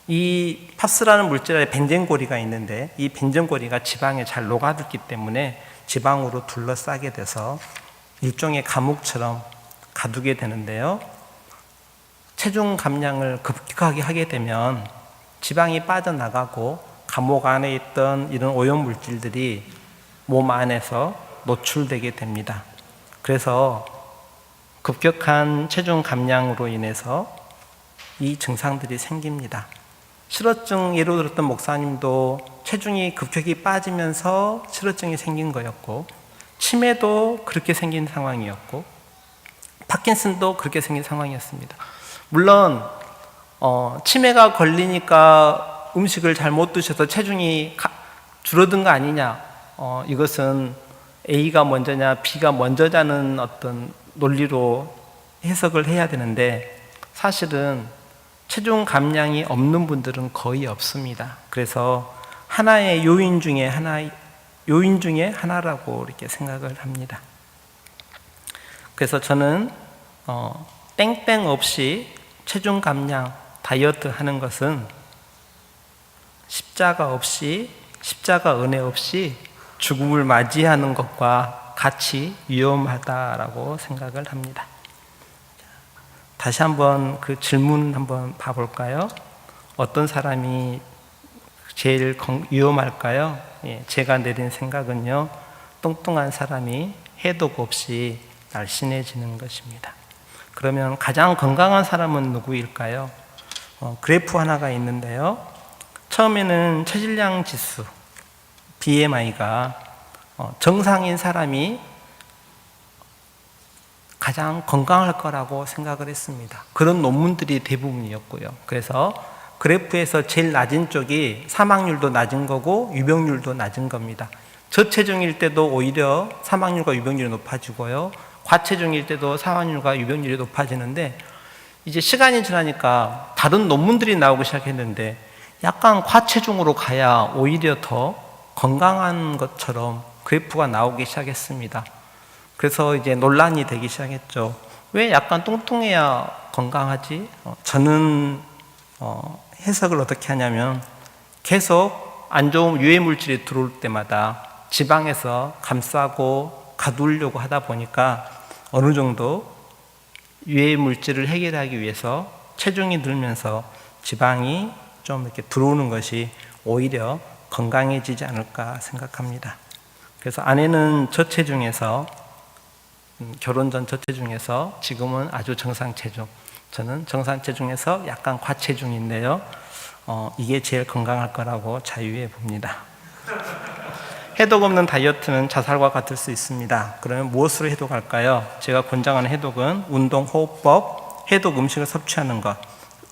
이 팝스라는 물질에 벤젠고리가 있는데 이 벤젠고리가 지방에 잘 녹아들기 때문에 지방으로 둘러싸게 돼서 일종의 감옥처럼 가두게 되는데요. 체중 감량을 급격하게 하게 되면 지방이 빠져나가고 감옥 안에 있던 이런 오염물질들이 몸 안에서 노출되게 됩니다. 그래서 급격한 체중 감량으로 인해서 이 증상들이 생깁니다. 실어증 예로 들었던 목사님도 체중이 급격히 빠지면서 실어증이 생긴 거였고, 치매도 그렇게 생긴 상황이었고, 파킨슨도 그렇게 생긴 상황이었습니다. 물론 치매가 걸리니까 음식을 잘 못 드셔서 체중이 줄어든 거 아니냐, 이것은 A가 먼저냐 B가 먼저냐는 어떤 논리로 해석을 해야 되는데, 사실은 체중 감량이 없는 분들은 거의 없습니다. 그래서 하나의 요인 중에 하나라고 이렇게 생각을 합니다. 그래서 저는 땡땡 없이 체중 감량, 다이어트 하는 것은 십자가 은혜 없이 죽음을 맞이하는 것과 같이 위험하다라고 생각을 합니다. 다시 한번 그 질문 한번 봐볼까요? 어떤 사람이 제일 위험할까요? 제가 내린 생각은요, 뚱뚱한 사람이 해독 없이 날씬해지는 것입니다. 그러면 가장 건강한 사람은 누구일까요? 그래프 하나가 있는데요, 처음에는 체질량 지수 BMI가 정상인 사람이 가장 건강할 거라고 생각을 했습니다. 그런 논문들이 대부분이었고요. 그래서 그래프에서 제일 낮은 쪽이 사망률도 낮은 거고 유병률도 낮은 겁니다. 저체중일 때도 오히려 사망률과 유병률이 높아지고요, 과체중일 때도 사망률과 유병률이 높아지는데, 이제 시간이 지나니까 다른 논문들이 나오기 시작했는데 약간 과체중으로 가야 오히려 더 건강한 것처럼 그래프가 나오기 시작했습니다. 그래서 이제 논란이 되기 시작했죠. 왜 약간 뚱뚱해야 건강하지? 저는 해석을 어떻게 하냐면, 계속 안 좋은 유해 물질이 들어올 때마다 지방에서 감싸고 가두려고 하다 보니까 어느 정도 유해 물질을 해결하기 위해서 체중이 늘면서 지방이 좀 이렇게 들어오는 것이 오히려 건강해지지 않을까 생각합니다. 그래서 아내는 저체중에서 결혼 전 저체중에서 지금은 아주 정상 체중, 저는 정상 체중에서 약간 과체중인데요, 이게 제일 건강할 거라고 자유해 봅니다. 해독 없는 다이어트는 자살과 같을 수 있습니다. 그러면 무엇으로 해독할까요? 제가 권장하는 해독은 운동, 호흡법, 해독 음식을 섭취하는 것,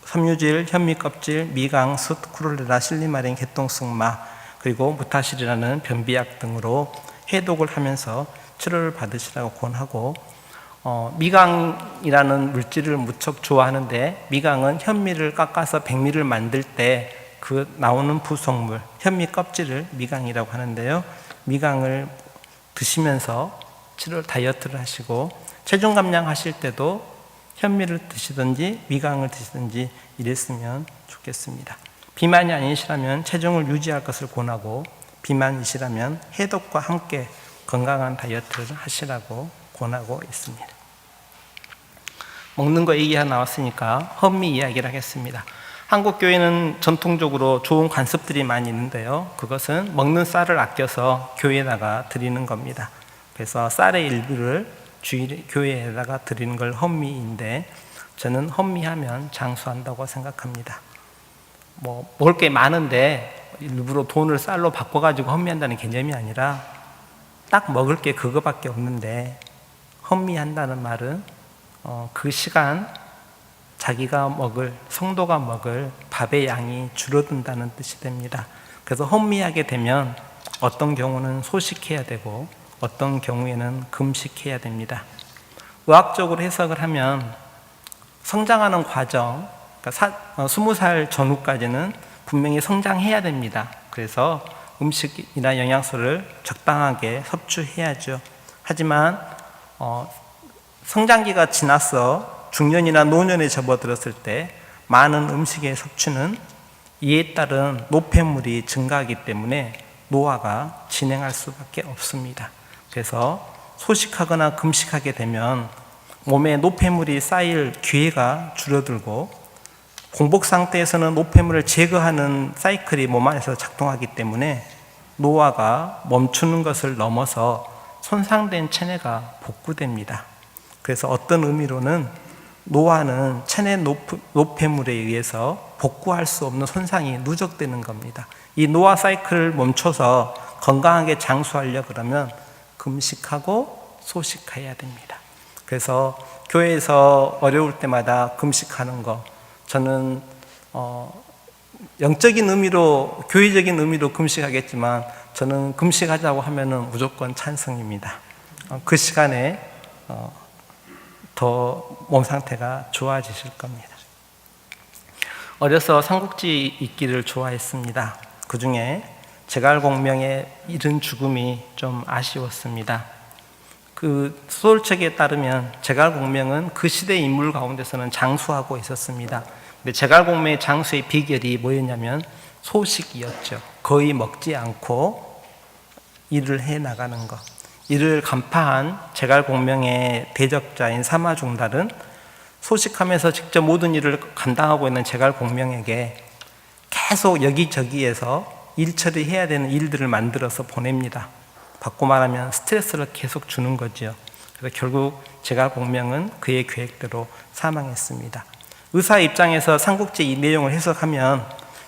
섬유질, 현미껍질, 미강, 숯, 크롤레라, 실리마린, 개똥승마, 그리고 무타실이라는 변비약 등으로 해독을 하면서 치료를 받으시라고 권하고, 미강이라는 물질을 무척 좋아하는데, 미강은 현미를 깎아서 백미를 만들 때 그 나오는 부속물, 현미 껍질을 미강이라고 하는데요, 미강을 드시면서 다이어트를 하시고, 체중 감량하실 때도 현미를 드시든지 미강을 드시든지 이랬으면 좋겠습니다. 비만이 아니시라면 체중을 유지할 것을 권하고, 비만이시라면 해독과 함께 건강한 다이어트를 하시라고 권하고 있습니다. 먹는 거 얘기가 나왔으니까 현미 이야기를 하겠습니다. 한국 교회는 전통적으로 좋은 관습들이 많이 있는데요, 그것은 먹는 쌀을 아껴서 교회에다가 드리는 겁니다. 그래서 쌀의 일부를 교회에다가 드리는 걸 헌미인데, 저는 헌미하면 장수한다고 생각합니다. 먹을 게 많은데 일부러 돈을 쌀로 바꿔가지고 헌미한다는 개념이 아니라, 딱 먹을 게 그거밖에 없는데 헌미한다는 말은 그 시간 자기가 먹을, 성도가 먹을 밥의 양이 줄어든다는 뜻이 됩니다. 그래서 헌미하게 되면 어떤 경우는 소식해야 되고 어떤 경우에는 금식해야 됩니다. 의학적으로 해석을 하면 성장하는 과정, 그러니까 20살 전후까지는 분명히 성장해야 됩니다. 그래서 음식이나 영양소를 적당하게 섭취해야죠. 하지만 성장기가 지나서 중년이나 노년에 접어들었을 때 많은 음식의 섭취는 이에 따른 노폐물이 증가하기 때문에 노화가 진행할 수밖에 없습니다. 그래서 소식하거나 금식하게 되면 몸에 노폐물이 쌓일 기회가 줄어들고 공복 상태에서는 노폐물을 제거하는 사이클이 몸 안에서 작동하기 때문에 노화가 멈추는 것을 넘어서 손상된 체내가 복구됩니다. 그래서 어떤 의미로는 노화는 체내 노폐물에 의해서 복구할 수 없는 손상이 누적되는 겁니다. 이 노화 사이클을 멈춰서 건강하게 장수하려 그러면 금식하고 소식해야 됩니다. 그래서 교회에서 어려울 때마다 금식하는 거, 저는 영적인 의미로, 교회적인 의미로 금식하겠지만 저는 금식하자고 하면은 무조건 찬성입니다. 그 시간에 더 몸 상태가 좋아지실 겁니다. 어려서 삼국지 읽기를 좋아했습니다. 그 중에 제갈공명의 이른 죽음이 좀 아쉬웠습니다. 그 소설책에 따르면 제갈공명은 그 시대의 인물 가운데서는 장수하고 있었습니다. 근데 제갈공명의 장수의 비결이 뭐였냐면 소식이었죠. 거의 먹지 않고 일을 해 나가는 것. 이를 간파한 제갈공명의 대적자인 사마중달은 소식하면서 직접 모든 일을 감당하고 있는 제갈공명에게 계속 여기저기에서 일 처리해야 되는 일들을 만들어서 보냅니다. 바꿔 말하면 스트레스를 계속 주는 거죠. 그래서 결국 제갈공명은 그의 계획대로 사망했습니다. 의사 입장에서 삼국지 이 내용을 해석하면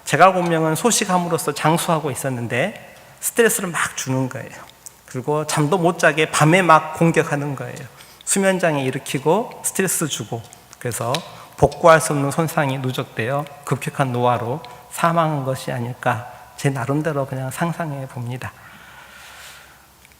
제갈공명은 소식함으로써 장수하고 있었는데 스트레스를 막 주는 거예요. 그리고 잠도 못 자게 밤에 막 공격하는 거예요. 수면장애 일으키고 스트레스 주고, 그래서 복구할 수 없는 손상이 누적되어 급격한 노화로 사망한 것이 아닐까, 제 나름대로 그냥 상상해 봅니다.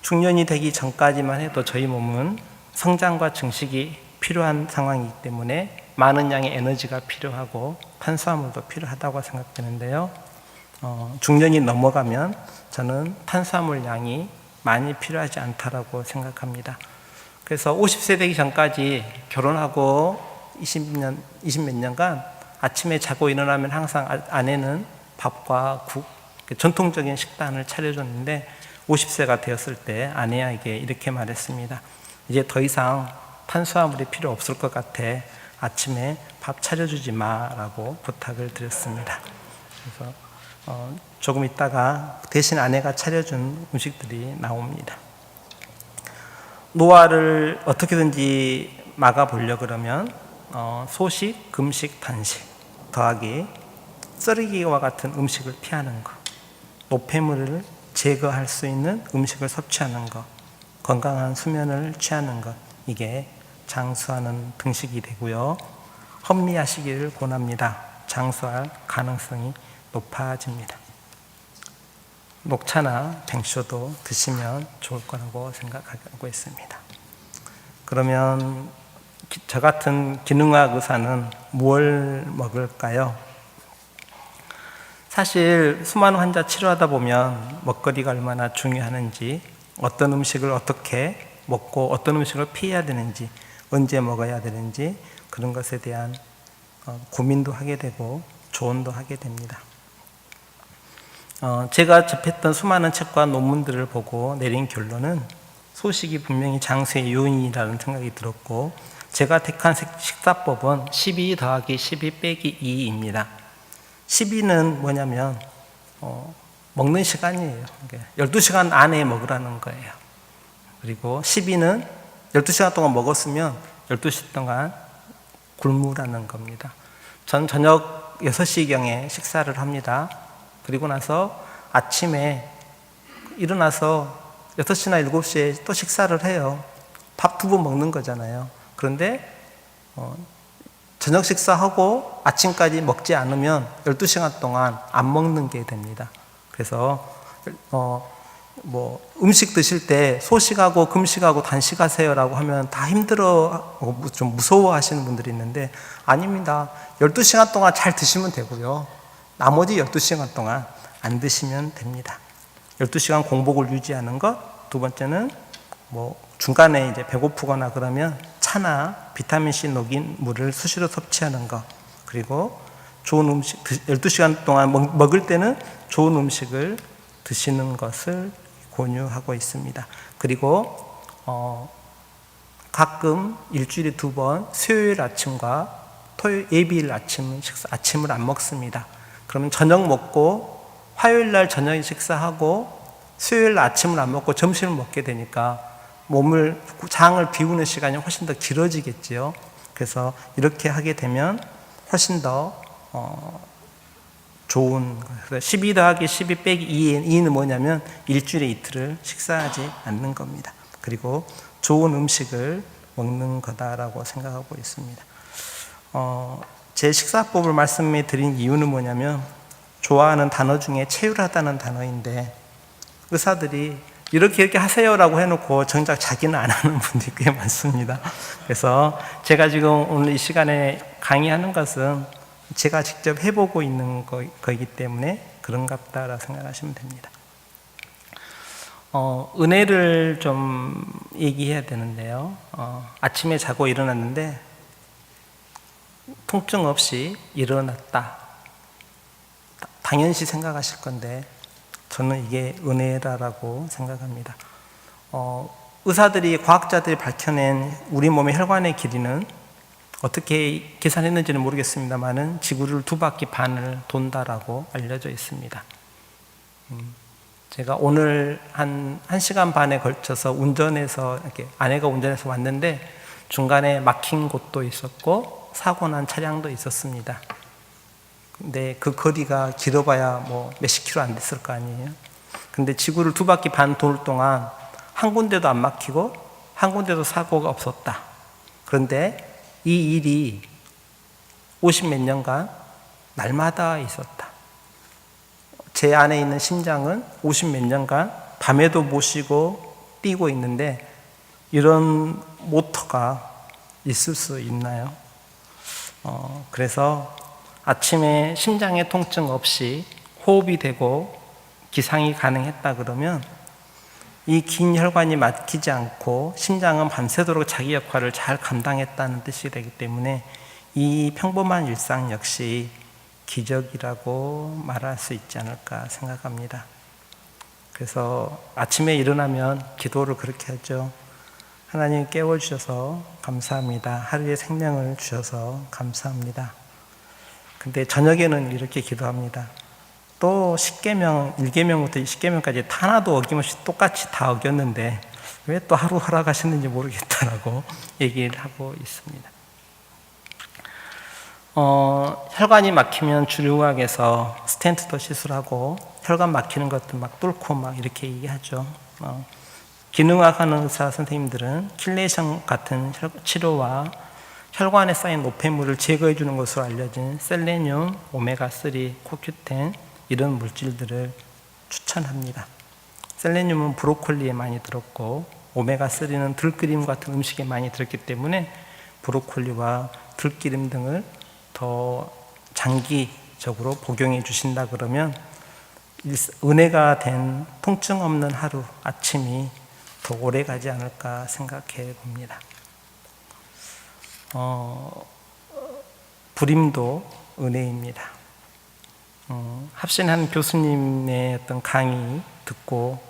중년이 되기 전까지만 해도 저희 몸은 성장과 증식이 필요한 상황이기 때문에 많은 양의 에너지가 필요하고 탄수화물도 필요하다고 생각되는데요. 중년이 넘어가면 저는 탄수화물 양이 많이 필요하지 않다라고 생각합니다. 그래서 50세 되기 전까지 결혼하고 20몇 년간 아침에 자고 일어나면 항상 아내는 밥과 국, 전통적인 식단을 차려줬는데 50세가 되었을 때 아내에게 이렇게 말했습니다. 이제 더 이상 탄수화물이 필요 없을 것 같아. 아침에 밥 차려주지 마라고 부탁을 드렸습니다. 그래서 조금 있다가 대신 아내가 차려준 음식들이 나옵니다. 노화를 어떻게든지 막아보려 그러면 소식, 금식, 단식 더하기 쓰레기와 같은 음식을 피하는 것, 노폐물을 제거할 수 있는 음식을 섭취하는 것, 건강한 수면을 취하는 것, 이게 장수하는 등식이 되고요. 현미하시기를 권합니다. 장수할 가능성이 높아집니다. 녹차나 뱅쇼도 드시면 좋을 거라고 생각하고 있습니다. 그러면 저 같은 기능학 의사는 뭘 먹을까요? 사실 수많은 환자 치료하다 보면 먹거리가 얼마나 중요하는지, 어떤 음식을 어떻게 먹고 어떤 음식을 피해야 되는지, 언제 먹어야 되는지 그런 것에 대한 고민도 하게 되고 조언도 하게 됩니다. 제가 접했던 수많은 책과 논문들을 보고 내린 결론은 소식이 분명히 장수의 요인이라는 생각이 들었고, 제가 택한 식사법은 12 더하기 12 빼기 2입니다. 12는 뭐냐면 먹는 시간이에요. 12시간 안에 먹으라는 거예요. 그리고 12는 12시간 동안 먹었으면 12시 동안 굶으라는 겁니다. 전 저녁 6시경에 식사를 합니다. 그리고 나서 아침에 일어나서 6시나 7시에 또 식사를 해요. 밥 2번 먹는 거잖아요. 그런데 저녁 식사하고 아침까지 먹지 않으면 12시간 동안 안 먹는 게 됩니다. 그래서 음식 드실 때 소식하고 금식하고 단식하세요라고 하면 다 힘들어, 좀 무서워 하시는 분들이 있는데 아닙니다. 12시간 동안 잘 드시면 되고요. 나머지 12시간 동안 안 드시면 됩니다. 12시간 공복을 유지하는 것, 두 번째는 중간에 이제 배고프거나 그러면 차나 비타민C 녹인 물을 수시로 섭취하는 것, 그리고 좋은 음식, 12시간 동안 먹을 때는 좋은 음식을 드시는 것을 권유하고 있습니다. 그리고 가끔 일주일에 2번 수요일 아침과 예비일 아침을 안 먹습니다. 그러면 저녁 먹고 화요일 날 저녁에 식사하고 수요일 날 아침을 안 먹고 점심을 먹게 되니까 장을 비우는 시간이 훨씬 더 길어지겠지요. 그래서 이렇게 하게 되면 훨씬 더 좋은 거예요. 12 더하기 12 빼기 2는 뭐냐면 일주일에 이틀을 식사하지 않는 겁니다. 그리고 좋은 음식을 먹는 거다라고 생각하고 있습니다. 제 식사법을 말씀해 드린 이유는 뭐냐면 좋아하는 단어 중에 체율하다는 단어인데 의사들이 이렇게 하세요라고 해놓고 정작 자기는 안 하는 분들이 꽤 많습니다. 그래서 제가 지금 오늘 이 시간에 강의하는 것은 제가 직접 해보고 있는 거이기 때문에 그런갑다라고 생각하시면 됩니다. 은혜를 좀 얘기해야 되는데요. 아침에 자고 일어났는데 통증 없이 일어났다. 당연시 생각하실 건데 저는 이게 은혜라고 생각합니다. 의사들이, 과학자들이 밝혀낸 우리 몸의 혈관의 길이는 어떻게 계산했는지는 모르겠습니다만은 지구를 2바퀴 반을 돈다라고 알려져 있습니다. 제가 오늘 한 1시간 반에 걸쳐서 운전해서, 이렇게 아내가 운전해서 왔는데 중간에 막힌 곳도 있었고 사고 난 차량도 있었습니다. 근데 그 거리가 길어봐야 몇십 킬로 안 됐을 거 아니에요. 근데 지구를 2바퀴 반 돌 동안 한 군데도 안 막히고 한 군데도 사고가 없었다. 그런데 이 일이 50몇 년간 날마다 있었다. 제 안에 있는 심장은 50몇 년간 밤에도 못 쉬고 뛰고 있는데 이런 모터가 있을 수 있나요? 그래서 아침에 심장의 통증 없이 호흡이 되고 기상이 가능했다 그러면 이 긴 혈관이 막히지 않고 심장은 밤새도록 자기 역할을 잘 감당했다는 뜻이 되기 때문에 이 평범한 일상 역시 기적이라고 말할 수 있지 않을까 생각합니다. 그래서 아침에 일어나면 기도를 그렇게 하죠. 하나님 깨워주셔서 감사합니다. 하루의 생명을 주셔서 감사합니다. 근데 저녁에는 이렇게 기도합니다. 또 10계명, 1계명부터 10계명까지 하나도 어김없이 똑같이 다 어겼는데 왜 또 하루 허락하시는지 모르겠다라고 얘기를 하고 있습니다. 혈관이 막히면 주류학에서 스텐트도 시술하고 혈관 막히는 것도 막 뚫고 막 이렇게 얘기하죠. 기능학 하는 의사 선생님들은 킬레이션 같은 치료와 혈관에 쌓인 노폐물을 제거해 주는 것으로 알려진 셀레늄, 오메가3, 코큐텐 이런 물질들을 추천합니다. 셀레늄은 브로콜리에 많이 들었고 오메가3는 들기름 같은 음식에 많이 들었기 때문에 브로콜리와 들기름 등을 더 장기적으로 복용해 주신다 그러면 은혜가 된 통증 없는 하루 아침이 더 오래 가지 않을까 생각해 봅니다. 불임도 은혜입니다. 합신한 교수님의 어떤 강의 듣고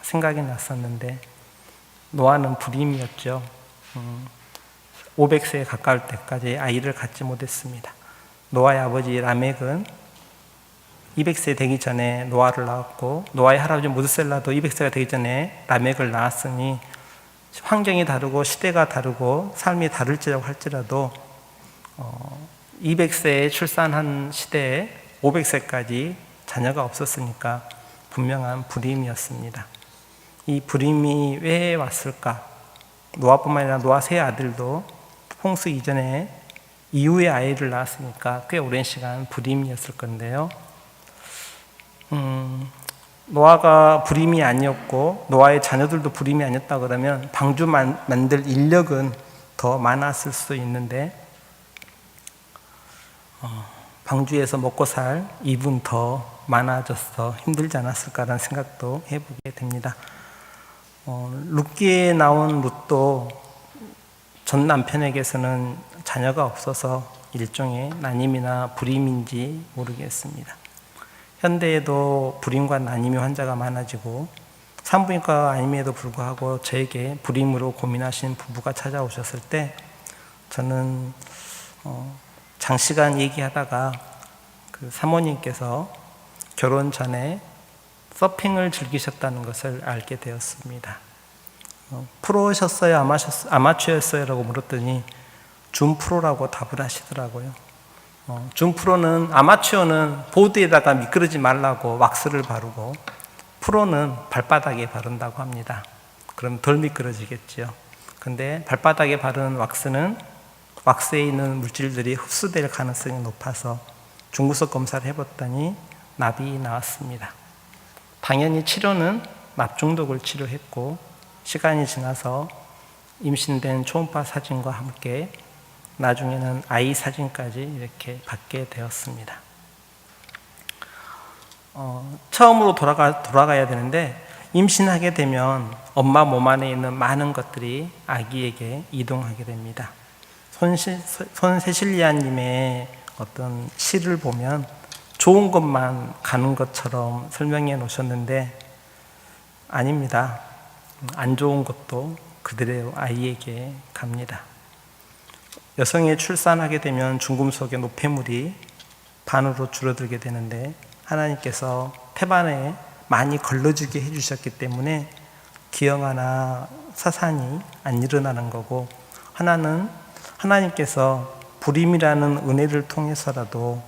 생각이 났었는데 노아는 불임이었죠. 500세에 가까울 때까지 아이를 갖지 못했습니다. 노아의 아버지 라멕은 200세 되기 전에 노아를 낳았고 노아의 할아버지 무드셀라도 200세가 되기 전에 라멕을 낳았으니 환경이 다르고 시대가 다르고 삶이 다를지라고 할지라도 200세에 출산한 시대에 500세까지 자녀가 없었으니까 분명한 불임이었습니다. 이 불임이 왜 왔을까? 노아뿐만 아니라 노아 세 아들도 홍수 이전에 이후에 아이를 낳았으니까 꽤 오랜 시간 불임이었을 건데요. 노아가 불임이 아니었고 노아의 자녀들도 불임이 아니었다 그러면 방주 만들 인력은 더 많았을 수도 있는데 방주에서 먹고 살 입은 더 많아져서 힘들지 않았을까라는 생각도 해보게 됩니다. 룻기에 나온 룻도 전 남편에게서는 자녀가 없어서 일종의 난임이나 불임인지 모르겠습니다. 현대에도 불임과 난임의 환자가 많아지고 산부인과가 아님에도 불구하고 저에게 불임으로 고민하신 부부가 찾아오셨을 때 저는 장시간 얘기하다가 그 사모님께서 결혼 전에 서핑을 즐기셨다는 것을 알게 되었습니다. 프로셨어요? 아마추어였어요? 라고 물었더니 준프로라고 답을 하시더라고요. 준프로는, 아마추어는 보드에다가 미끄러지 말라고 왁스를 바르고 프로는 발바닥에 바른다고 합니다. 그럼 덜 미끄러지겠죠. 근데 발바닥에 바른 왁스는 왁스에 있는 물질들이 흡수될 가능성이 높아서 중구석 검사를 해봤더니 납이 나왔습니다. 당연히 치료는 납 중독을 치료했고, 시간이 지나서 임신된 초음파 사진과 함께 나중에는 아이 사진까지 이렇게 받게 되었습니다. 처음으로 돌아가야 되는데, 임신하게 되면 엄마 몸 안에 있는 많은 것들이 아기에게 이동하게 됩니다. 손세실리아님의 어떤 시를 보면 좋은 것만 가는 것처럼 설명해 놓으셨는데 아닙니다. 안 좋은 것도 그들의 아이에게 갑니다. 여성이 출산하게 되면 중금속의 노폐물이 반으로 줄어들게 되는데, 하나님께서 태반에 많이 걸러주게 해주셨기 때문에 기형아나 사산이 안 일어나는 거고, 하나는 하나님께서 불임이라는 은혜를 통해서라도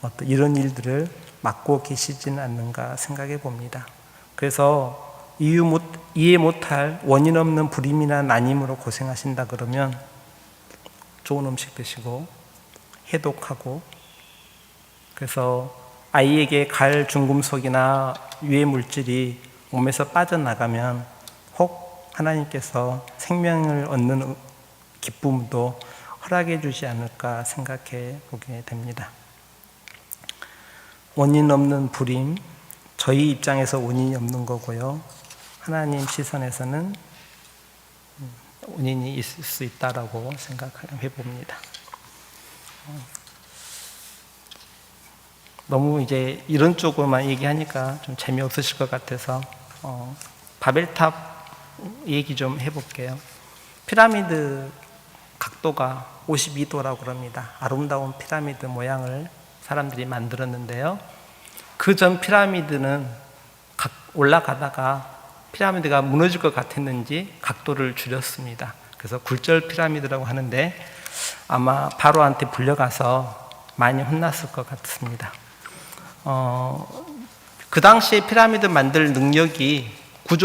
어떤 이런 일들을 막고 계시지는 않는가 생각해 봅니다. 그래서 이해 못할 원인 없는 불임이나 난임으로 고생하신다 그러면 좋은 음식 드시고 해독하고, 그래서 아이에게 갈 중금속이나 유해 물질이 몸에서 빠져나가면 혹 하나님께서 생명을 얻는 기쁨도 허락해 주지 않을까 생각해 보게 됩니다. 원인 없는 불임, 저희 입장에서 원인이 없는 거고요. 하나님 시선에서는 원인이 있을 수 있다라고 생각해 봅니다. 너무 이제 이런 쪽으로만 얘기하니까 좀 재미없으실 것 같아서 바벨탑 얘기 좀 해볼게요. 피라미드 각도가 52도라고 그럽니다. 아름다운 피라미드 모양을 사람들이 만들었는데요. 그 전 피라미드는 올라가다가 피라미드가 무너질 것 같았는지 각도를 줄였습니다. 그래서 굴절 피라미드라고 하는데 아마 바로한테 불려가서 많이 혼났을 것 같습니다. 그 당시에 피라미드 만들 능력이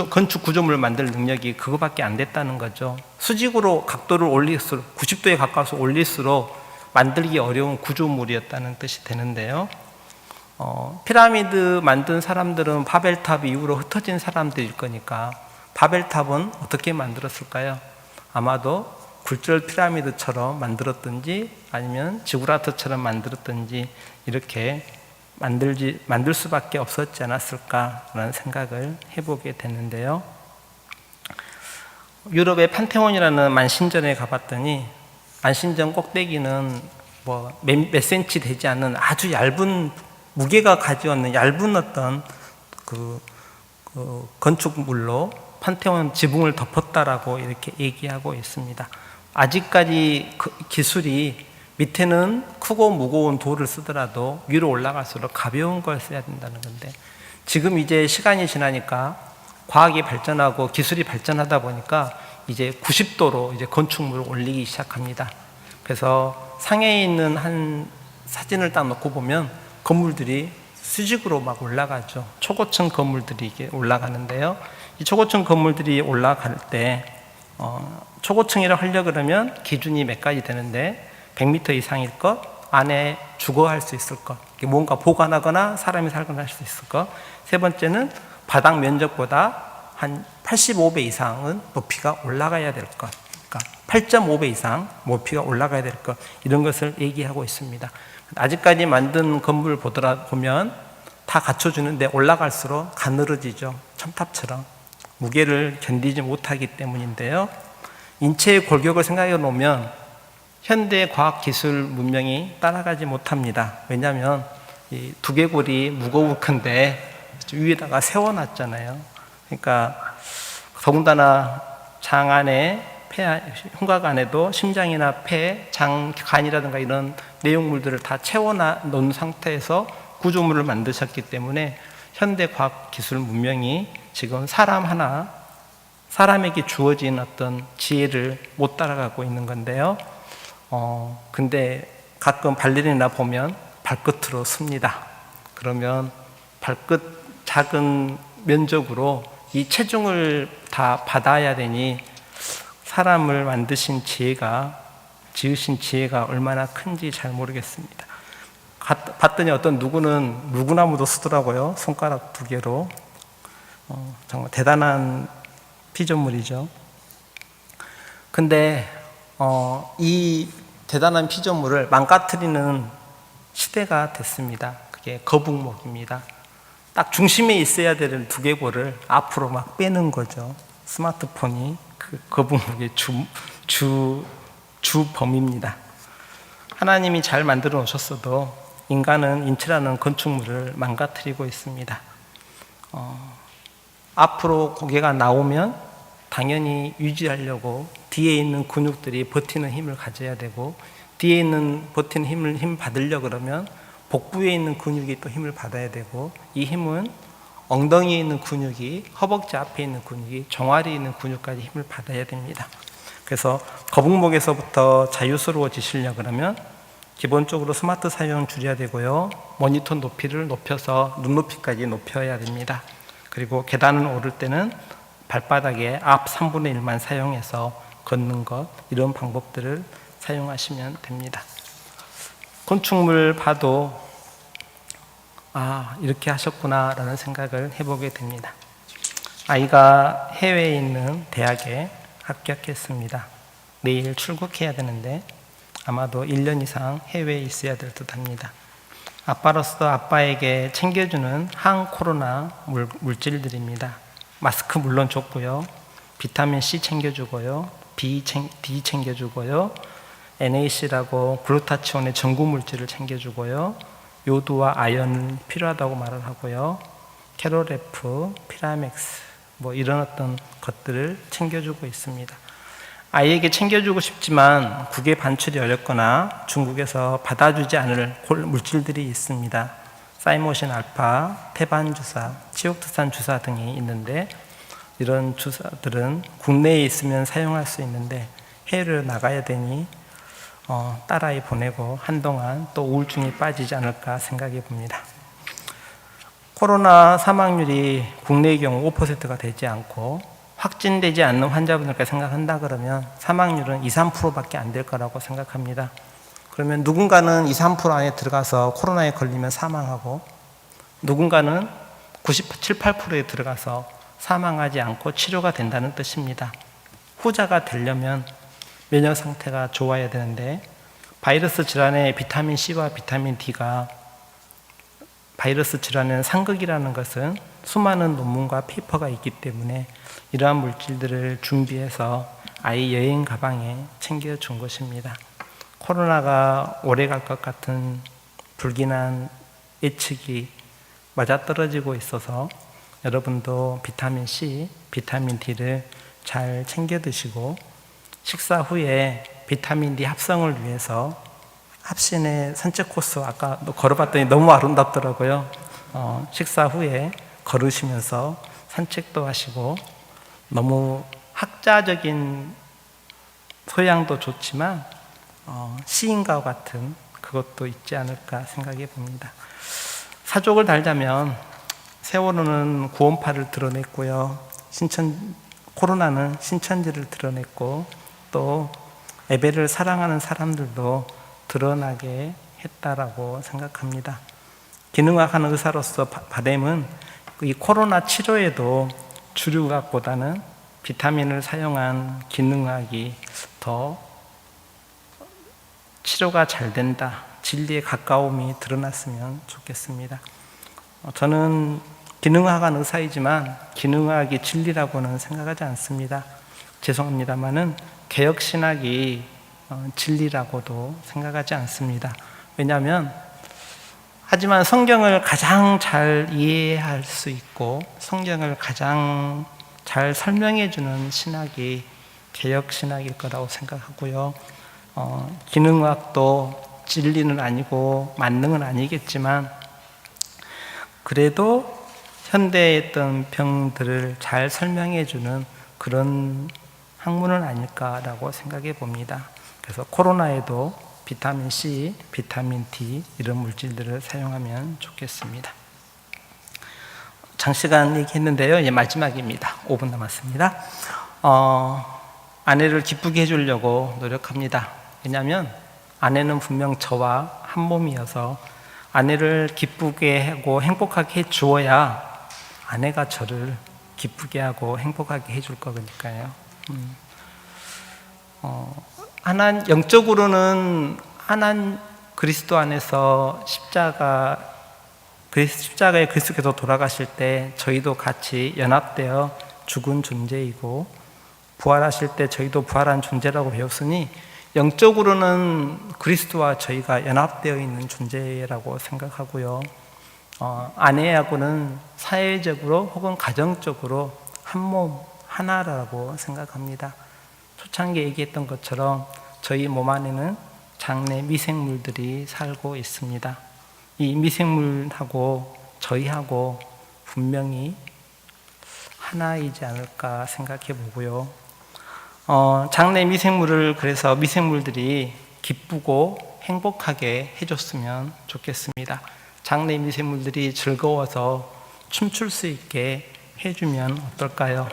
건축 구조물을 만들 능력이 그거밖에 안 됐다는 거죠. 수직으로 각도를 올릴수록 90도에 가까워서 올릴수록 만들기 어려운 구조물이었다는 뜻이 되는데요. 피라미드 만든 사람들은 바벨탑 이후로 흩어진 사람들일 거니까 바벨탑은 어떻게 만들었을까요? 아마도 굴절 피라미드처럼 만들었든지 아니면 지구라트처럼 만들었든지 이렇게 만들 수밖에 없었지 않았을까라는 생각을 해보게 됐는데요. 유럽의 판테온이라는 만신전에 가봤더니 만신전 꼭대기는 몇 센치 되지 않는 아주 얇은, 무게가 가지었는 얇은 어떤 그 건축물로 판테온 지붕을 덮었다라고 이렇게 얘기하고 있습니다. 아직까지 그 기술이 밑에는 크고 무거운 돌을 쓰더라도 위로 올라갈수록 가벼운 걸 써야 된다는 건데, 지금 이제 시간이 지나니까 과학이 발전하고 기술이 발전하다 보니까 이제 90도로 이제 건축물을 올리기 시작합니다. 그래서 상해에 있는 한 사진을 딱 놓고 보면 건물들이 수직으로 막 올라가죠. 초고층 건물들이 이게 올라가는데요. 이 초고층 건물들이 올라갈 때 초고층이라 하려고 그러면 기준이 몇 가지 되는데 100m 이상일 것, 안에 주거할 수 있을 것, 뭔가 보관하거나 사람이 살거나 할 수 있을 것. 세 번째는 바닥 면적보다 한 85배 이상은 높이가 올라가야 될 것. 그러니까 8.5배 이상 높이가 올라가야 될 것. 이런 것을 얘기하고 있습니다. 아직까지 만든 건물 보면 다 갖춰주는데 올라갈수록 가늘어지죠. 첨탑처럼. 무게를 견디지 못하기 때문인데요. 인체의 골격을 생각해 놓으면 현대 과학 기술 문명이 따라가지 못합니다. 왜냐하면 이 두개골이 무거울 건데 위에다가 세워놨잖아요. 그러니까 더군다나 장 안에 흉곽 안에도 심장이나 폐, 장, 간이라든가 이런 내용물들을 다 채워놓은 상태에서 구조물을 만드셨기 때문에 현대 과학 기술 문명이 지금 사람에게 주어진 어떤 지혜를 못 따라가고 있는 건데요. 근데 가끔 발레리나 보면 발끝으로 씁니다. 그러면 발끝 작은 면적으로 이 체중을 다 받아야 되니 사람을 지으신 지혜가 얼마나 큰지 잘 모르겠습니다. 봤더니 어떤 누구는 물구나무도 쓰더라고요. 손가락 2개로. 정말 대단한 피조물이죠. 근데 이 대단한 피조물을 망가뜨리는 시대가 됐습니다. 그게 거북목입니다. 딱 중심에 있어야 되는 두개골을 앞으로 막 빼는 거죠. 스마트폰이 그 거북목의 주범입니다. 하나님이 잘 만들어 놓으셨어도 인간은 인체라는 건축물을 망가뜨리고 있습니다. 앞으로 고개가 나오면 당연히 유지하려고 뒤에 있는 근육들이 버티는 힘을 가져야 되고, 뒤에 있는 버티는 힘 받으려고 그러면 복부에 있는 근육이 또 힘을 받아야 되고, 이 힘은 엉덩이에 있는 근육이, 허벅지 앞에 있는 근육이, 종아리에 있는 근육까지 힘을 받아야 됩니다. 그래서 거북목에서부터 자유스러워지시려고 그러면 기본적으로 스마트 사용 줄여야 되고요. 모니터 높이를 높여서 눈높이까지 높여야 됩니다. 그리고 계단을 오를 때는 발바닥에 앞 3분의 1만 사용해서 걷는 것, 이런 방법들을 사용하시면 됩니다. 건축물 봐도 이렇게 하셨구나 라는 생각을 해보게 됩니다. 아이가 해외에 있는 대학에 합격했습니다. 내일 출국해야 되는데 아마도 1년 이상 해외에 있어야 될 듯 합니다. 아빠로서 아빠에게 챙겨주는 항코로나 물질들입니다. 마스크 물론 줬고요. 비타민 C 챙겨주고요. D 챙겨주고요. NaC라고 글루타치온의 전구 물질을 챙겨주고요. 요도와 아연이 필요하다고 말을 하고요. 캐로레프, 피라맥스 이런 어떤 것들을 챙겨주고 있습니다. 아이에게 챙겨주고 싶지만 국외 반출이 어렵거나 중국에서 받아주지 않을 물질들이 있습니다. 사이모신 알파, 태반 주사, 치옥트산 주사 등이 있는데, 이런 주사들은 국내에 있으면 사용할 수 있는데 해외를 나가야 되니 딸아이 보내고 한동안 또 우울증에 빠지지 않을까 생각해 봅니다. 코로나 사망률이 국내의 경우 5%가 되지 않고 확진되지 않는 환자분들까지 생각한다 그러면 사망률은 2, 3%밖에 안 될 거라고 생각합니다. 그러면 누군가는 2, 3% 안에 들어가서 코로나에 걸리면 사망하고, 누군가는 97, 8%에 들어가서 사망하지 않고 치료가 된다는 뜻입니다. 후자가 되려면 면역 상태가 좋아야 되는데, 바이러스 질환의 비타민 C와 비타민 D가, 바이러스 질환의 상극이라는 것은 수많은 논문과 페이퍼가 있기 때문에 이러한 물질들을 준비해서 아이 여행 가방에 챙겨준 것입니다. 코로나가 오래 갈 것 같은 불길한 예측이 맞아떨어지고 있어서 여러분도 비타민 C, 비타민 D를 잘 챙겨 드시고, 식사 후에 비타민 D 합성을 위해서 합신의 산책 코스 아까 걸어봤더니 너무 아름답더라고요. 식사 후에 걸으시면서 산책도 하시고, 너무 학자적인 소양도 좋지만 시인과 같은 그것도 있지 않을까 생각해 봅니다. 사족을 달자면 세월호는 구원파를 드러냈고요. 코로나는 신천지를 드러냈고, 또 에베를 사랑하는 사람들도 드러나게 했다라고 생각합니다. 기능학하는 의사로서 바람은 이 코로나 치료에도 주류학보다는 비타민을 사용한 기능학이 더 치료가 잘 된다, 진리에 가까움이 드러났으면 좋겠습니다. 저는 기능학한 의사이지만 기능학이 진리라고는 생각하지 않습니다. 죄송합니다만은 개혁신학이 진리라고도 생각하지 않습니다. 왜냐하면 하지만 성경을 가장 잘 이해할 수 있고 성경을 가장 잘 설명해 주는 신학이 개혁신학일 거라고 생각하고요. 기능의학도 진리는 아니고 만능은 아니겠지만 그래도 현대에 있던 병들을 잘 설명해주는 그런 학문은 아닐까라고 생각해 봅니다. 그래서 코로나에도 비타민 C, 비타민 D 이런 물질들을 사용하면 좋겠습니다. 장시간 얘기했는데요. 이제 마지막입니다. 5분 남았습니다. 아내를 기쁘게 해주려고 노력합니다. 왜냐하면 아내는 분명 저와 한 몸이어서 아내를 기쁘게 하고 행복하게 해주어야 아내가 저를 기쁘게 하고 행복하게 해줄 거니까요. 영적으로는 하나님 그리스도 안에서 십자가에 그리스도께서 돌아가실 때 저희도 같이 연합되어 죽은 존재이고 부활하실 때 저희도 부활한 존재라고 배웠으니 영적으로는 그리스도와 저희가 연합되어 있는 존재라고 생각하고요. 아내하고는 사회적으로 혹은 가정적으로 한 몸 하나라고 생각합니다. 초창기에 얘기했던 것처럼 저희 몸 안에는 장내 미생물들이 살고 있습니다. 이 미생물하고 저희하고 분명히 하나이지 않을까 생각해 보고요. 장내 미생물을 그래서 미생물들이 기쁘고 행복하게 해줬으면 좋겠습니다. 장내 미생물들이 즐거워서 춤출 수 있게 해주면 어떨까요?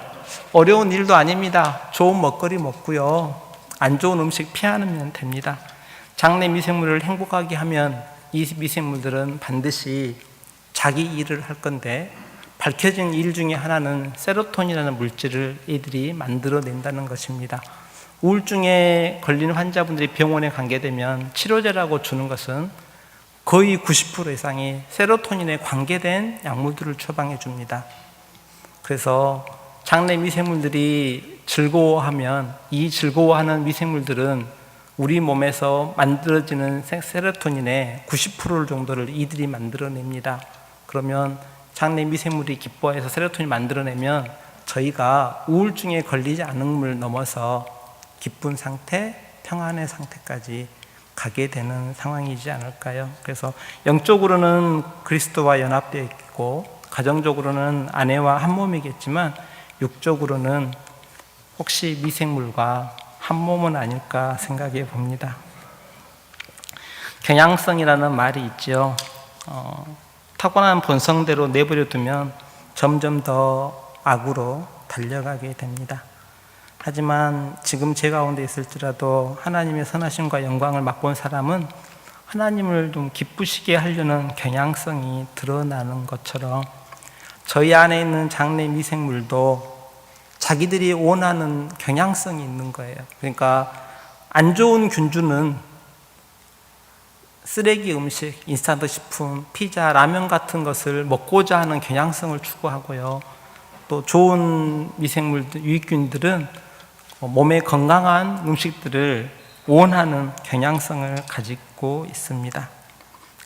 어려운 일도 아닙니다. 좋은 먹거리 먹고요. 안 좋은 음식 피하면 됩니다. 장내 미생물을 행복하게 하면 이 미생물들은 반드시 자기 일을 할 건데 밝혀진 일 중에 하나는 세로토닌이라는 물질을 이들이 만들어낸다는 것입니다. 우울증에 걸린 환자분들이 병원에 가게 되면 치료제라고 주는 것은 거의 90% 이상이 세로토닌에 관계된 약물들을 처방해 줍니다. 그래서 장내 미생물들이 즐거워하면 이 즐거워하는 미생물들은 우리 몸에서 만들어지는 세로토닌의 90% 정도를 이들이 만들어냅니다. 그러면 장내 미생물이 기뻐해서 세로토닌 만들어내면 저희가 우울증에 걸리지 않음을 넘어서 기쁜 상태, 평안의 상태까지 가게 되는 상황이지 않을까요? 그래서 영적으로는 그리스도와 연합되어 있고 가정적으로는 아내와 한 몸이겠지만 육적으로는 혹시 미생물과 한 몸은 아닐까 생각해 봅니다. 경향성이라는 말이 있죠. 타고난 본성대로 내버려 두면 점점 더 악으로 달려가게 됩니다. 하지만 지금 제 가운데 있을지라도 하나님의 선하심과 영광을 맛본 사람은 하나님을 좀 기쁘시게 하려는 경향성이 드러나는 것처럼 저희 안에 있는 장내 미생물도 자기들이 원하는 경향성이 있는 거예요. 그러니까 안 좋은 균주는 쓰레기 음식, 인스턴트 식품, 피자, 라면 같은 것을 먹고자 하는 경향성을 추구하고요. 또 좋은 미생물들, 유익균들은 몸에 건강한 음식들을 원하는 경향성을 가지고 있습니다.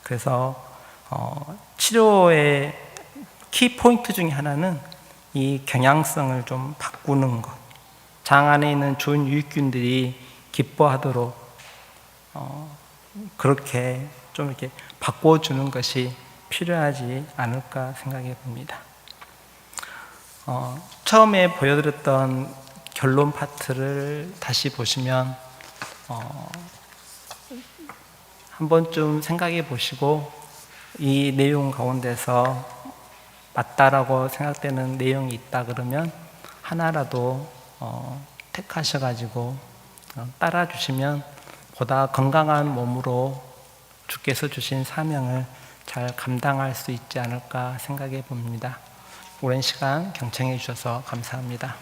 그래서 치료의 키포인트 중에 하나는 이 경향성을 좀 바꾸는 것. 장 안에 있는 좋은 유익균들이 기뻐하도록 그렇게 좀 이렇게 바꿔주는 것이 필요하지 않을까 생각해 봅니다. 처음에 보여드렸던 결론 파트를 다시 보시면 한 번쯤 생각해 보시고 이 내용 가운데서 맞다라고 생각되는 내용이 있다 그러면 하나라도 택하셔가지고 따라주시면 보다 건강한 몸으로 주께서 주신 사명을 잘 감당할 수 있지 않을까 생각해 봅니다. 오랜 시간 경청해 주셔서 감사합니다.